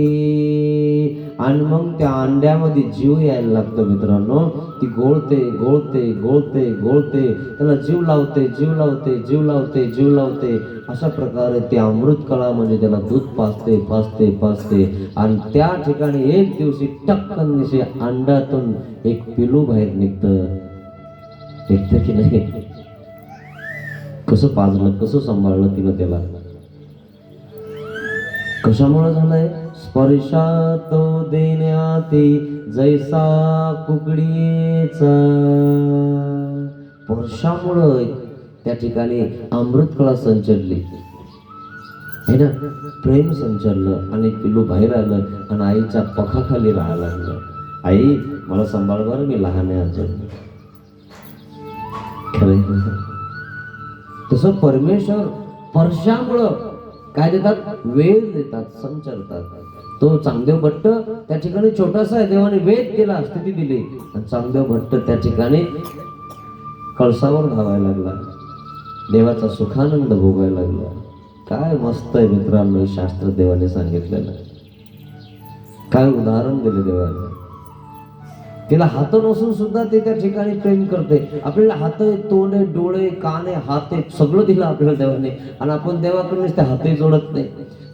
आणि मग त्या अंड्यामध्ये जीव यायला लागतो मित्रांनो. ती गोळते गोळते गोळते गोळते, त्याला जीव लावते जीव लावते जीव लावते जीव लावते. अशा प्रकारे ते अमृत कळा म्हणजे त्याला दूध पाजते पाजते पाजते. आणि त्या ठिकाणी एक दिवशी टक्कन दिसे अंड्यातून एक पिलू बाहेर निघतं. की नाही, कसं पाजलं, कसं सांभाळलं तिनं त्याला. कशामुळे झालंय, स्पर्शात देण्याती जैसा कुकडीचा. स्पर्शामुळे त्या ठिकाणी अमृत कळा संचरली है ना, प्रेम संचरलं आणि पिलू बाहेर आलं आणि आईच्या पखाखाली राहायला लागलं. आई मला सांभाळ बरं, मी लहान आहे अजून. खरं तसं परमेश्वर स्पर्शामुळं काय देतात, वेळ देतात, संचरतात. तो चांगदेव भट्ट त्या ठिकाणी छोटासा आहे, देवाने वेद दिला, स्थिती दिली. आणि चांगदेव भट्ट त्या ठिकाणी कळसावर धावायला लागला, देवाचा सुखानंद भोगायला लागला. काय मस्त आहे मित्रांनो शास्त्र देवाने सांगितलेलं. काय उदाहरण दिले देवाने. तिला हात नसून सुद्धा ते त्या ठिकाणी प्रेम करते. आपल्याला हात आहे, तोंड आहे, डोळे, कान आहे, हात आहे, सगळं दिलं आपल्याला देवाने, आणि आपण देवाकडे ते हातही जोडत नाही.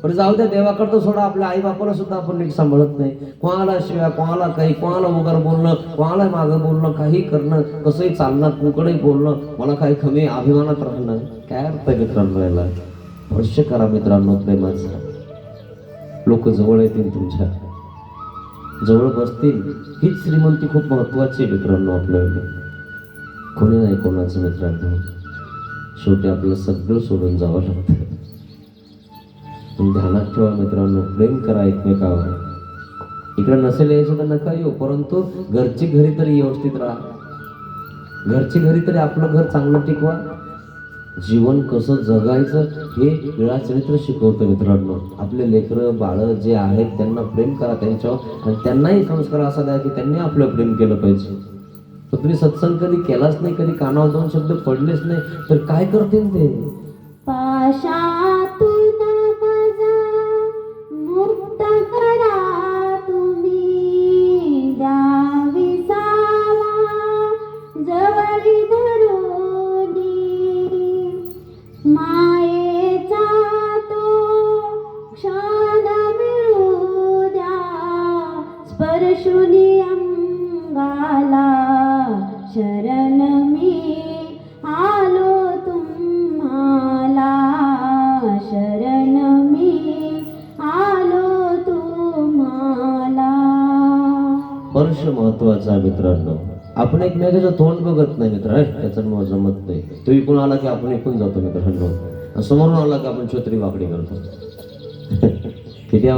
पण जाऊ द्या, देवाकडं सोडा, आपल्या आई बापाला सुद्धा आपण नीट सांभाळत नाही. कोणाला शिव्या, कोणाला काही, कोणाला उगार बोलणं, कोणाला मागं बोलणं, काही करणं, कसंही चालणं, कुकडे बोलणं, मला काही कमी, अभिमानात राहणं. काय अर्थ आहे मित्रांनो याला? स्पर्श करा मित्रांनो प्रेमाचा. लोक जवळ येतील, तुमच्या जवळ बसतील. हीच श्रीमंती खूप महत्वाची आहे मित्रांनो आपल्याला. कोणी नाही कोणाचं मित्रांनो. शेवटी आपलं सगळं सोडून जावं लागतं. पण ध्यानात ठेवा मित्रांनो, प्रेम करा एकमेकावर. इकडे नसेल यायचं तर नका येऊ, परंतु घरची घरी तरी व्यवस्थित राहा. घरची घरी तरी आपलं घर चांगलं टिकवा. जीवन कसं जगायचं हे लीळा चरित्र शिकवतं मित्रांनो. आपले लेकरं बाळं जे आहेत त्यांना प्रेम करा त्यांच्यावर, आणि त्यांनाही संस्कार असा द्या की त्यांनी आपलं प्रेम केलं पाहिजे. तर तुम्ही सत्संग कधी केलाच नाही, कधी कानावर दोन शब्द पडलेच नाही, तर काय करतील ते? पाशातून माझा मुक्त करा तुम्ही, द्यावी सावा जवळी धरुनी, मायेचा तो क्षण मिळू द्या, स्पर्शुनी अंगाला शरण मी आलो तुम्हाला, शरण मी आलो तुम्हाला. स्पर्श महत्वाचा मित्रांनो. आपण एकमेकाचं तोंड बघत नाही मित्र, त्याचं मग जमत नाही. तो इकडून आला की आपण इकडून जातो मित्रांनो, समोरून आला की आपण छत्री वाकडी करतो. किती